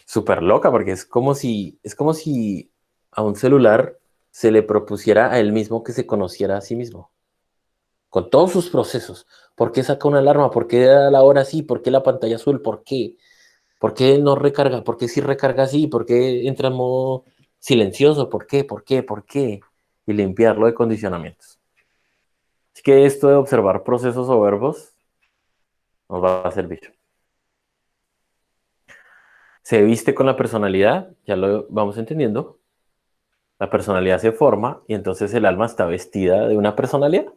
súper loca, porque es como si a un celular se le propusiera a él mismo que se conociera a sí mismo, con todos sus procesos. ¿Por qué saca una alarma? ¿Por qué da la hora así? ¿Por qué la pantalla azul? ¿Por qué? ¿Por qué no recarga? ¿Por qué sí recarga así? ¿Por qué entra en modo silencioso? ¿Por qué? ¿Por qué? ¿Por qué? Y limpiarlo de condicionamientos. Así que esto de observar procesos o verbos nos va a servir. Se viste con la personalidad, ya lo vamos entendiendo. La personalidad se forma y entonces el alma está vestida de una personalidad.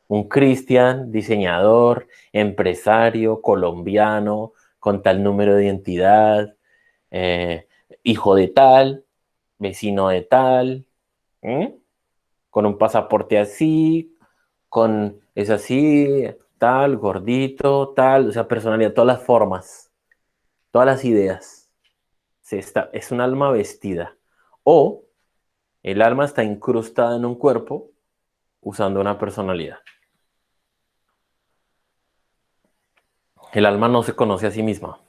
Un cristian, diseñador, empresario, colombiano, con tal número de identidad, eh, hijo de tal, vecino de tal, ¿eh? Con un pasaporte así, es así, tal, gordito, tal, o sea, personalidad, todas las formas, todas las ideas. Es un alma vestida. O el alma está incrustada en un cuerpo usando una personalidad. El alma no se conoce a sí misma.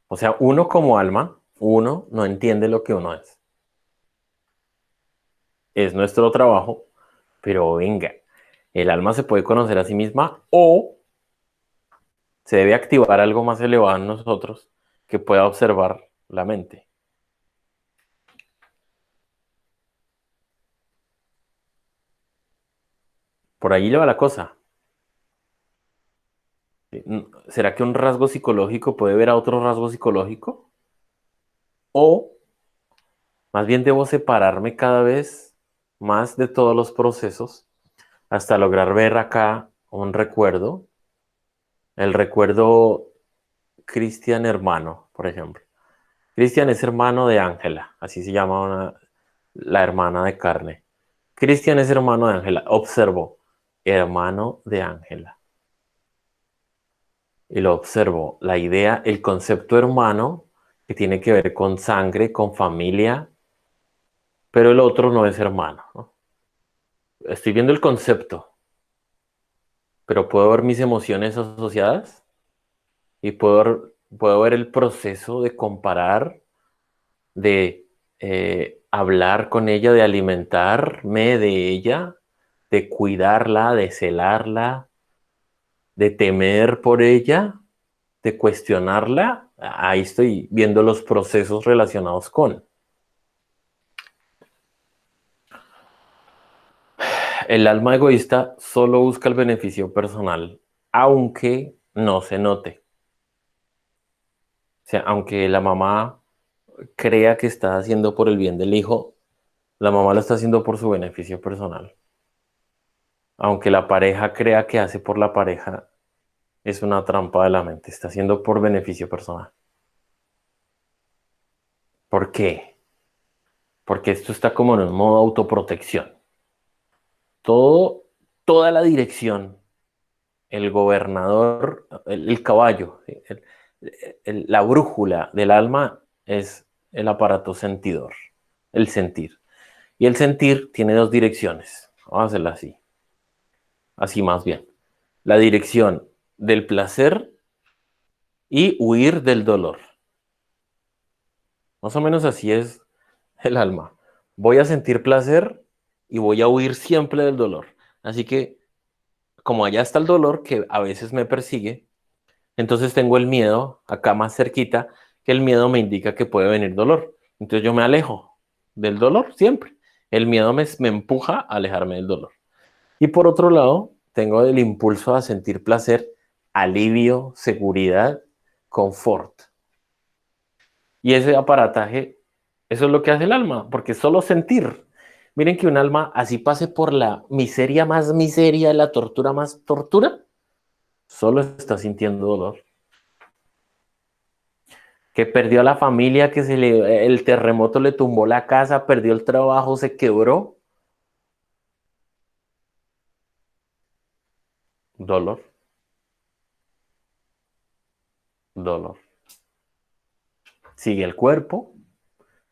O sea, uno como alma, uno no entiende lo que uno es. Es nuestro trabajo, pero venga, el alma se puede conocer a sí misma o se debe activar algo más elevado en nosotros que pueda observar la mente. Por ahí le va la cosa. ¿Será que un rasgo psicológico puede ver a otro rasgo psicológico? O más bien debo separarme cada vez más de todos los procesos hasta lograr ver acá un recuerdo, el recuerdo Cristian hermano, por ejemplo. Cristian es hermano de Ángela, así se llama la hermana de carne. Cristian es hermano de Ángela, observo, hermano de Ángela. Y lo observo, la idea, el concepto hermano, que tiene que ver con sangre, con familia, pero el otro no es hermano, ¿no? Estoy viendo el concepto, pero puedo ver mis emociones asociadas y puedo ver el proceso de comparar, de hablar con ella, de alimentarme de ella, de cuidarla, de celarla, de temer por ella, de cuestionarla. Ahí estoy viendo los procesos relacionados con. El alma egoísta solo busca el beneficio personal, aunque no se note. O sea, aunque la mamá crea que está haciendo por el bien del hijo, la mamá lo está haciendo por su beneficio personal. Aunque la pareja crea que hace por la pareja, es una trampa de la mente, está haciendo por beneficio personal. ¿Por qué? Porque esto está como en un modo autoprotección. Todo, toda la dirección, el gobernador, el caballo, ¿sí? La brújula del alma es el aparato sentidor, el sentir. Y el sentir tiene dos direcciones. Vamos a hacerla así. Así más bien. La dirección del placer y huir del dolor. Más o menos así es el alma. Voy a sentir placer y voy a huir siempre del dolor. Así que como allá está el dolor que a veces me persigue, entonces tengo el miedo acá más cerquita, que el miedo me indica que puede venir dolor. Entonces yo me alejo del dolor siempre. El miedo me empuja a alejarme del dolor. Y por otro lado, tengo el impulso a sentir placer, alivio, seguridad, confort. Y ese aparataje, eso es lo que hace el alma, porque solo sentir. Miren que un alma así pase por la miseria más miseria, la tortura más tortura, solo está sintiendo dolor. Que perdió a la familia, el terremoto le tumbó la casa, perdió el trabajo, se quebró. Dolor, dolor. Sigue el cuerpo,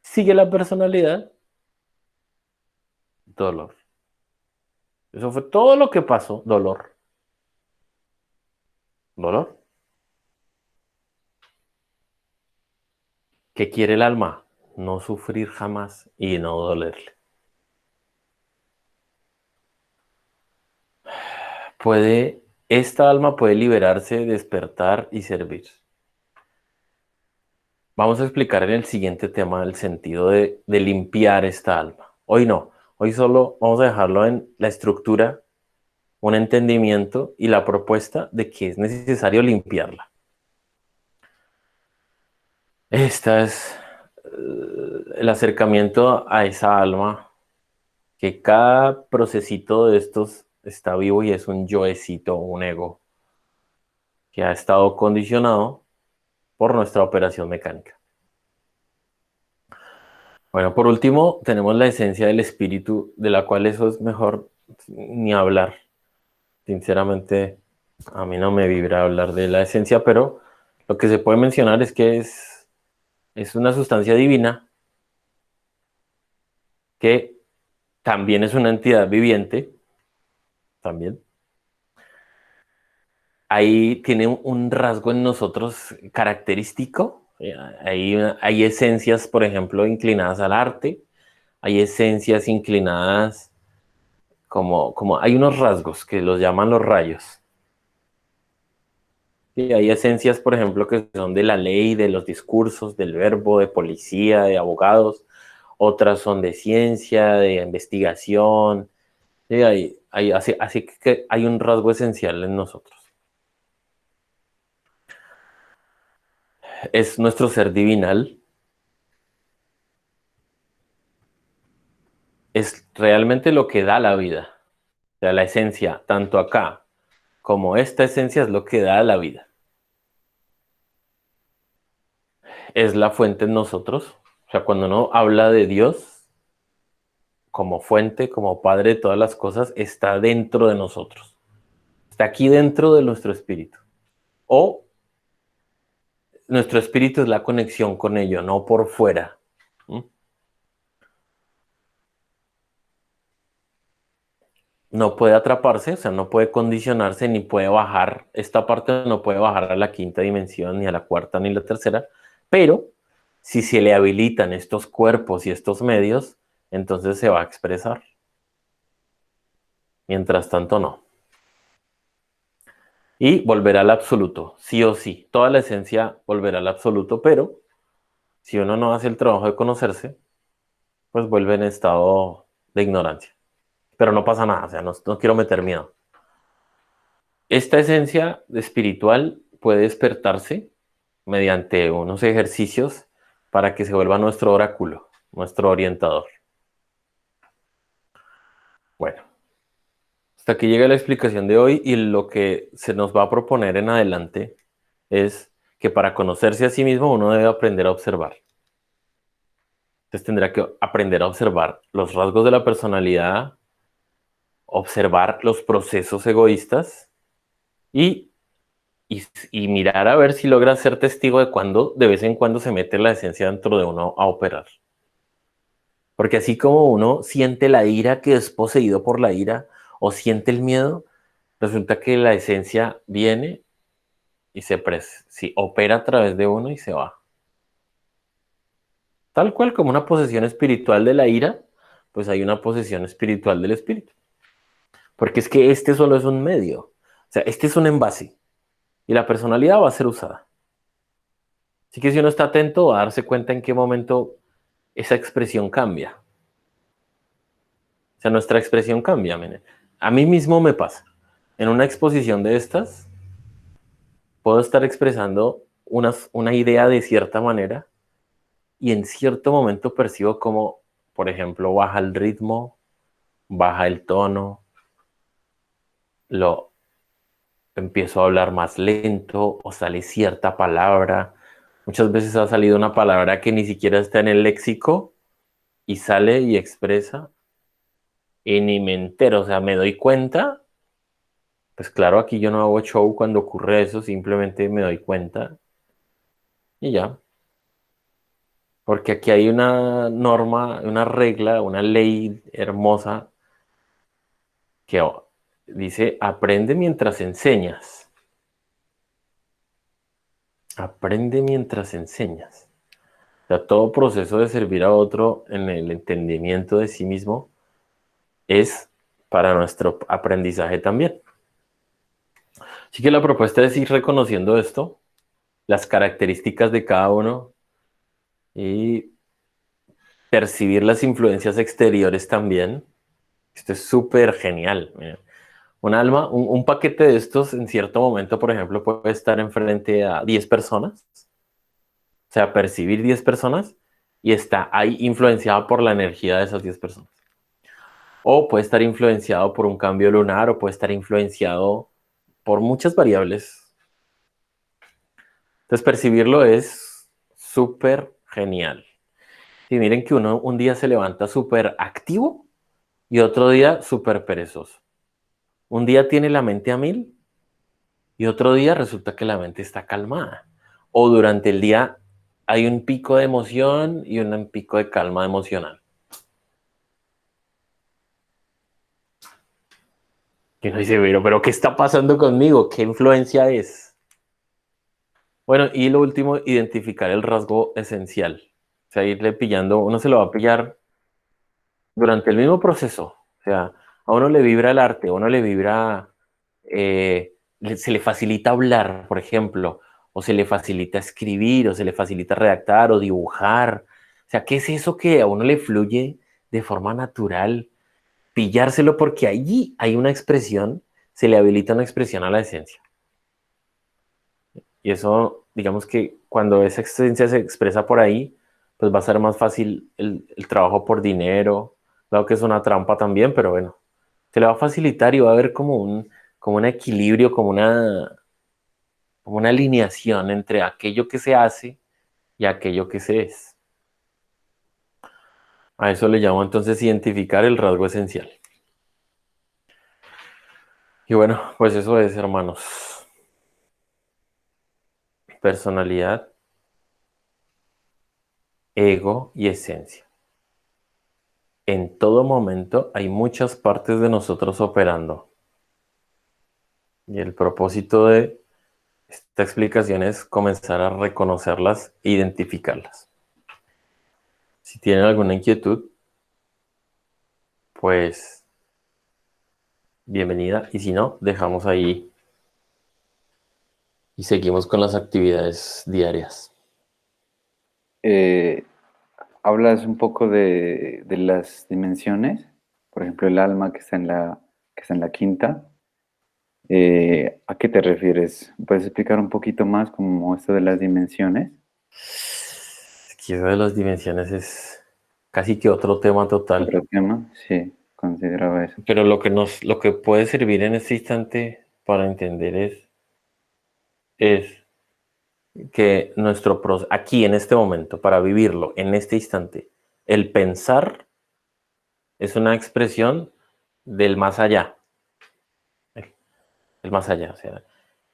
sigue la personalidad, dolor. Eso fue todo lo que pasó, dolor, dolor. ¿Qué quiere el alma? No sufrir jamás y no dolerle. Esta alma puede liberarse, despertar y servir. Vamos a explicar en el siguiente tema el sentido de limpiar esta alma. Hoy no, hoy solo vamos a dejarlo en la estructura, un entendimiento y la propuesta de que es necesario limpiarla. Esta es el acercamiento a esa alma, que cada procesito de estos está vivo y es un yoecito, un ego, que ha estado condicionado por nuestra operación mecánica. Bueno, por último, tenemos la esencia del espíritu, de la cual eso es mejor ni hablar. Sinceramente, a mí no me vibra hablar de la esencia, pero lo que se puede mencionar es que es una sustancia divina que también es una entidad viviente, también. Ahí tiene un rasgo en nosotros característico. Hay esencias, por ejemplo, inclinadas al arte, hay esencias inclinadas como hay unos rasgos que los llaman los rayos. Y hay esencias, por ejemplo, que son de la ley, de los discursos, del verbo, de policía, de abogados. Otras son de ciencia, de investigación. Sí, así que hay un rasgo esencial en nosotros. Es nuestro ser divinal. Es realmente lo que da la vida. O sea, la esencia, tanto acá como esta esencia es lo que da la vida. Es la fuente en nosotros. O sea, cuando uno habla de Dios como fuente, como padre de todas las cosas, está dentro de nosotros. Está aquí dentro de nuestro espíritu. O nuestro espíritu es la conexión con ello, no por fuera. ¿Mm? No puede atraparse, o sea, no puede condicionarse ni puede bajar. Esta parte no puede bajar a la quinta dimensión, ni a la cuarta, ni a la tercera. Pero si se le habilitan estos cuerpos y estos medios, entonces se va a expresar. Mientras tanto, no. Y volverá al absoluto, sí o sí. Toda la esencia volverá al absoluto, pero si uno no hace el trabajo de conocerse, pues vuelve en estado de ignorancia. Pero no pasa nada, o sea, no quiero meter miedo. Esta esencia espiritual puede despertarse mediante unos ejercicios para que se vuelva nuestro oráculo, nuestro orientador. Bueno, hasta aquí llega la explicación de hoy y lo que se nos va a proponer en adelante es que para conocerse a sí mismo uno debe aprender a observar. Entonces tendrá que aprender a observar los rasgos de la personalidad, observar los procesos egoístas y, y mirar a ver si logra ser testigo de cuando de vez en cuando se mete la esencia dentro de uno a operar. Porque así como uno siente la ira, que es poseído por la ira, o siente el miedo, resulta que la esencia viene y sí, opera a través de uno y se va. Tal cual como una posesión espiritual de la ira, pues hay una posesión espiritual del espíritu. Porque es que este solo es un medio. O sea, este es un envase y la personalidad va a ser usada. Así que si uno está atento, va a darse cuenta en qué momento esa expresión cambia. O sea, nuestra expresión cambia. Miren. A mí mismo me pasa. En una exposición de estas, puedo estar expresando una idea de cierta manera y en cierto momento percibo como, por ejemplo, baja el ritmo, baja el tono, lo empiezo a hablar más lento o sale cierta palabra. Muchas veces ha salido una palabra que ni siquiera está en el léxico y sale y expresa y ni me entero, o sea, me doy cuenta. Pues claro, aquí yo no hago show cuando ocurre eso, simplemente me doy cuenta y ya. Porque aquí hay una norma, una regla, una ley hermosa que dice, aprende mientras enseñas. Aprende mientras enseñas. O sea, todo proceso de servir a otro en el entendimiento de sí mismo es para nuestro aprendizaje también. Así que la propuesta es ir reconociendo esto, las características de cada uno y percibir las influencias exteriores también. Esto es súper genial. Mira. Un alma, un paquete de estos en cierto momento, por ejemplo, puede estar enfrente a 10 personas, o sea, percibir 10 personas y está ahí influenciado por la energía de esas 10 personas. O puede estar influenciado por un cambio lunar o puede estar influenciado por muchas variables. Entonces, percibirlo es súper genial. Y miren que uno un día se levanta súper activo y otro día súper perezoso. Un día tiene la mente a mil y otro día resulta que la mente está calmada. O durante el día hay un pico de emoción y un pico de calma emocional. Y uno dice, pero ¿qué está pasando conmigo? ¿Qué influencia es? Bueno, y lo último, identificar el rasgo esencial. O sea, irle pillando, uno se lo va a pillar durante el mismo proceso. O sea, a uno le vibra el arte, a uno le vibra, se le facilita hablar, por ejemplo, o se le facilita escribir, o se le facilita redactar o dibujar. O sea, ¿qué es eso que a uno le fluye de forma natural? Pillárselo porque allí hay una expresión, se le habilita una expresión a la esencia. Y eso, digamos que cuando esa esencia se expresa por ahí, pues va a ser más fácil el trabajo por dinero. Claro que es una trampa también, pero bueno, se le va a facilitar y va a haber como un equilibrio, como una alineación entre aquello que se hace y aquello que se es. A eso le llamo entonces identificar el rasgo esencial. Y bueno, pues eso es, hermanos. Personalidad, ego y esencia. En todo momento hay muchas partes de nosotros operando. Y el propósito de esta explicación es comenzar a reconocerlas e identificarlas. Si tienen alguna inquietud, pues bienvenida. Y si no, dejamos ahí y seguimos con las actividades diarias. Eh, Hablas un poco de las dimensiones, por ejemplo, el alma que está en la quinta. ¿A qué te refieres? ¿Puedes explicar un poquito más como esto de las dimensiones? Es que eso de las dimensiones es casi que otro tema total. Otro tema, sí, consideraba eso. Pero lo que puede servir en este instante para entender es que aquí en este momento, para vivirlo en este instante, el pensar es una expresión del más allá, el más allá, o sea,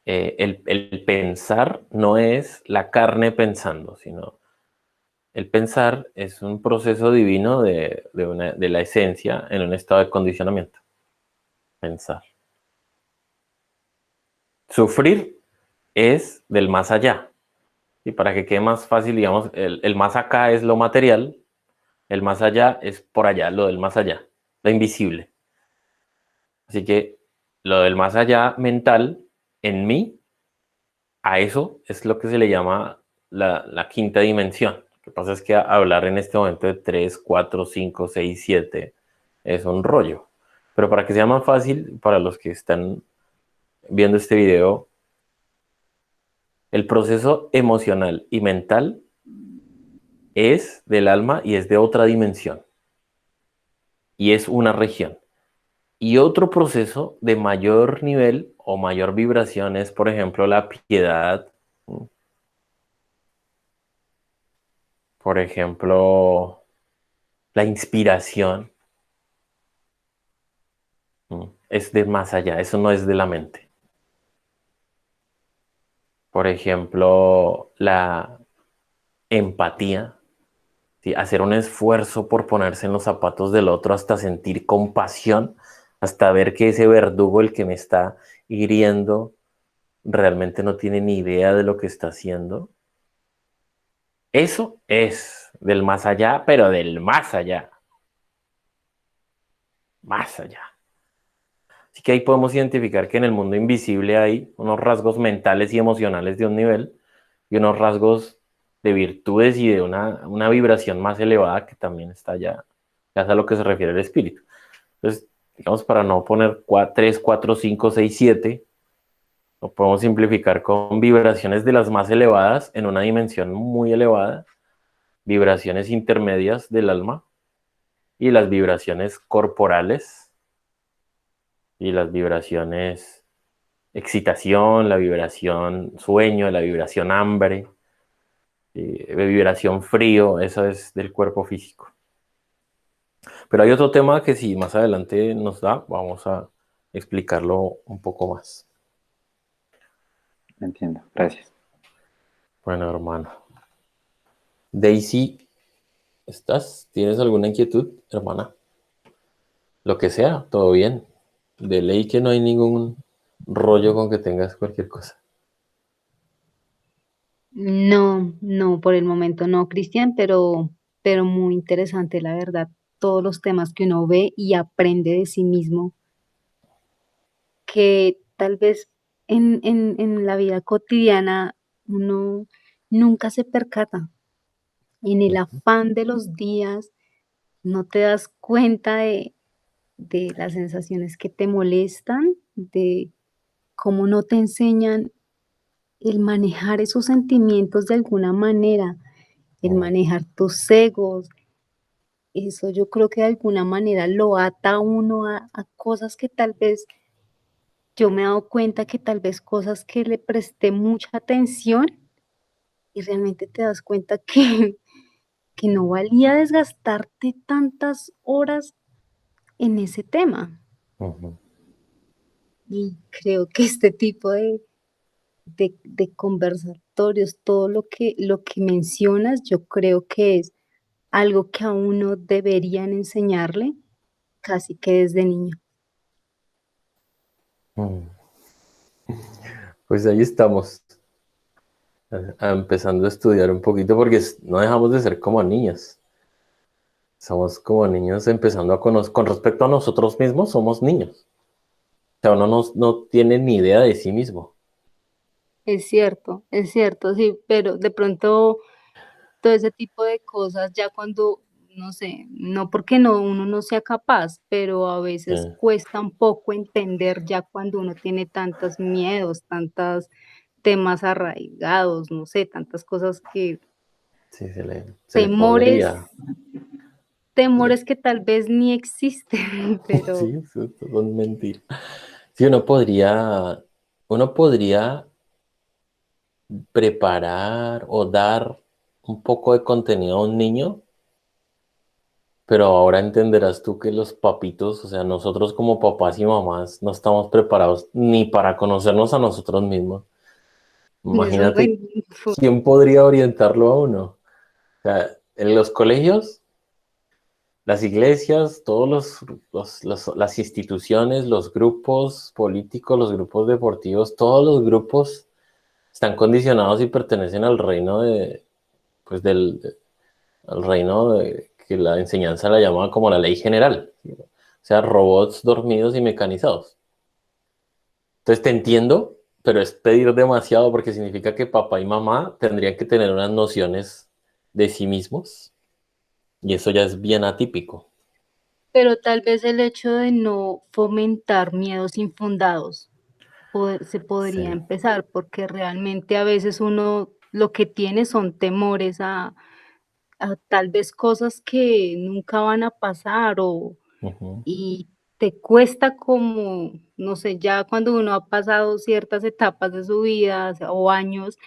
el pensar no es la carne pensando, sino el pensar es un proceso divino de la esencia en un estado de condicionamiento. Pensar. Sufrir es del más allá. Y para que quede más fácil, digamos, el más acá es lo material, el más allá es por allá, lo del más allá, lo invisible. Así que lo del más allá mental, en mí, a eso es lo que se le llama la quinta dimensión. Lo que pasa es que hablar en este momento de 3, 4, 5, 6, 7 es un rollo. Pero para que sea más fácil, para los que están viendo este video, el proceso emocional y mental es del alma y es de otra dimensión. Y es una región. Y otro proceso de mayor nivel o mayor vibración es, por ejemplo, la piedad. Por ejemplo, la inspiración. Es de más allá, eso no es de la mente. Por ejemplo, la empatía, ¿sí? Hacer un esfuerzo por ponerse en los zapatos del otro hasta sentir compasión, hasta ver que ese verdugo, el que me está hiriendo, realmente no tiene ni idea de lo que está haciendo. Eso es del más allá, pero del más allá. Más allá. Así que ahí podemos identificar que en el mundo invisible hay unos rasgos mentales y emocionales de un nivel y unos rasgos de virtudes y de una vibración más elevada que también está allá. Ya es a lo que se refiere el espíritu. Entonces, digamos, para no poner 3, 4, 5, 6, 7, lo podemos simplificar con vibraciones de las más elevadas en una dimensión muy elevada, vibraciones intermedias del alma y las vibraciones corporales y las vibraciones excitación, la vibración sueño, la vibración hambre, vibración frío, eso es del cuerpo físico. Pero hay otro tema que si más adelante nos da, vamos a explicarlo un poco más. Entiendo, gracias. Bueno, hermano. Daisy, ¿estás? ¿Tienes alguna inquietud, hermana? Lo que sea, todo bien. De ley que no hay ningún rollo con que tengas cualquier cosa. No, no, por el momento no, Cristian, pero muy interesante, la verdad, todos los temas que uno ve y aprende de sí mismo, que tal vez en la vida cotidiana uno nunca se percata. En el afán de los días no te das cuenta de las sensaciones que te molestan, de cómo no te enseñan el manejar esos sentimientos de alguna manera, el manejar tus egos. Eso yo creo que de alguna manera lo ata a uno a cosas que tal vez yo me he dado cuenta que tal vez cosas que le presté mucha atención y realmente te das cuenta que, que no valía desgastarte tantas horas en ese tema. Ujú. Y creo que este tipo de conversatorios, todo lo que mencionas, yo creo que es algo que a uno deberían enseñarle casi que desde niño. Mm. Pues ahí estamos, empezando a estudiar un poquito porque no dejamos de ser como niños. Somos como niños empezando a conocer, con respecto a nosotros mismos, somos niños. O sea, uno no tiene ni idea de sí mismo. Es cierto, sí, pero de pronto todo ese tipo de cosas ya cuando, no sé, no porque no, uno no sea capaz, pero a veces Eh, cuesta un poco entender ya cuando uno tiene tantos miedos, tantos temas arraigados, no sé, tantas cosas que, sí, se le temores, podría. temores que tal vez ni existen, Sí, pero eso es todo mentira. Sí, uno podría preparar o dar un poco de contenido a un niño, pero ahora entenderás tú que los papitos, o sea, nosotros como papás y mamás, no estamos preparados ni para conocernos a nosotros mismos. es un Imagínate buen quién podría orientarlo a uno. O sea, en los colegios, las iglesias, todos las instituciones, los grupos políticos, los grupos deportivos, todos los grupos están condicionados y pertenecen al reino pues al reino que la enseñanza la llama como la ley general, ¿sí? O sea, robots dormidos y mecanizados. Entonces te entiendo, pero es pedir demasiado porque significa que papá y mamá tendrían que tener unas nociones de sí mismos y eso ya es bien atípico. Pero tal vez el hecho de no fomentar miedos infundados se podría Sí. empezar, porque realmente a veces uno lo que tiene son temores a tal vez cosas que nunca van a pasar Ujú. y te cuesta como, no sé, ya cuando uno ha pasado ciertas etapas de su vida o años,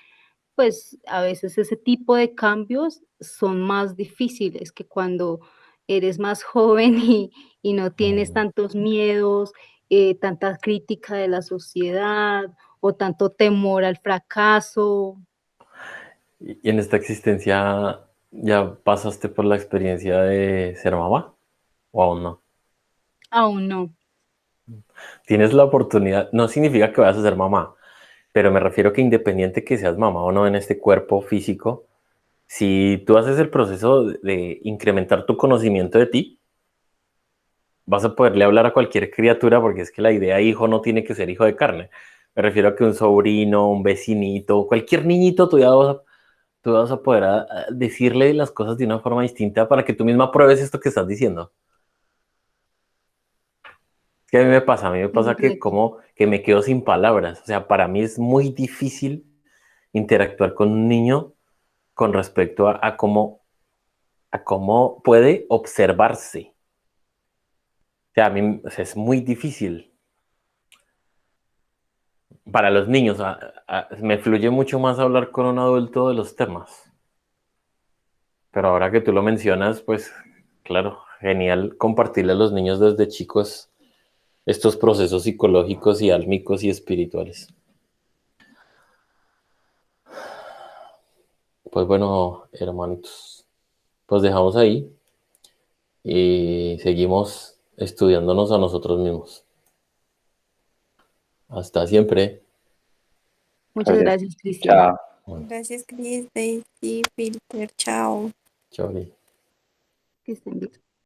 pues a veces ese tipo de cambios son más difíciles que cuando eres más joven y no tienes Mm. tantos miedos, tanta crítica de la sociedad o tanto temor al fracaso. Y en esta existencia ya pasaste por la experiencia de ser mamá o aún no. Aún no. Tienes la oportunidad, no significa que vayas a ser mamá, pero me refiero que independiente que seas mamá o no en este cuerpo físico, si tú haces el proceso de incrementar tu conocimiento de ti, vas a poderle hablar a cualquier criatura porque es que la idea hijo no tiene que ser hijo de carne. Me refiero a que un sobrino, un vecinito, cualquier niñito, tú vas a poder decirle las cosas de una forma distinta para que tú misma pruebes esto que estás diciendo. Es que a mí me pasa que Correcto. como que me quedo sin palabras. O sea, para mí es muy difícil interactuar con un niño con respecto a cómo puede observarse. O sea, a mí o sea, es muy difícil. Para los niños, me fluye mucho más hablar con un adulto de los temas. Pero ahora que tú lo mencionas, pues claro, genial compartirle a los niños desde chicos estos procesos psicológicos y álmicos y espirituales. Pues bueno, hermanitos, pues dejamos ahí y seguimos estudiándonos a nosotros mismos. Hasta siempre. Muchas Gracias. gracias, Cristian. Chao. Bueno, Gracias, Chris, Daisy, Filter, chao. chao. Que estén bien.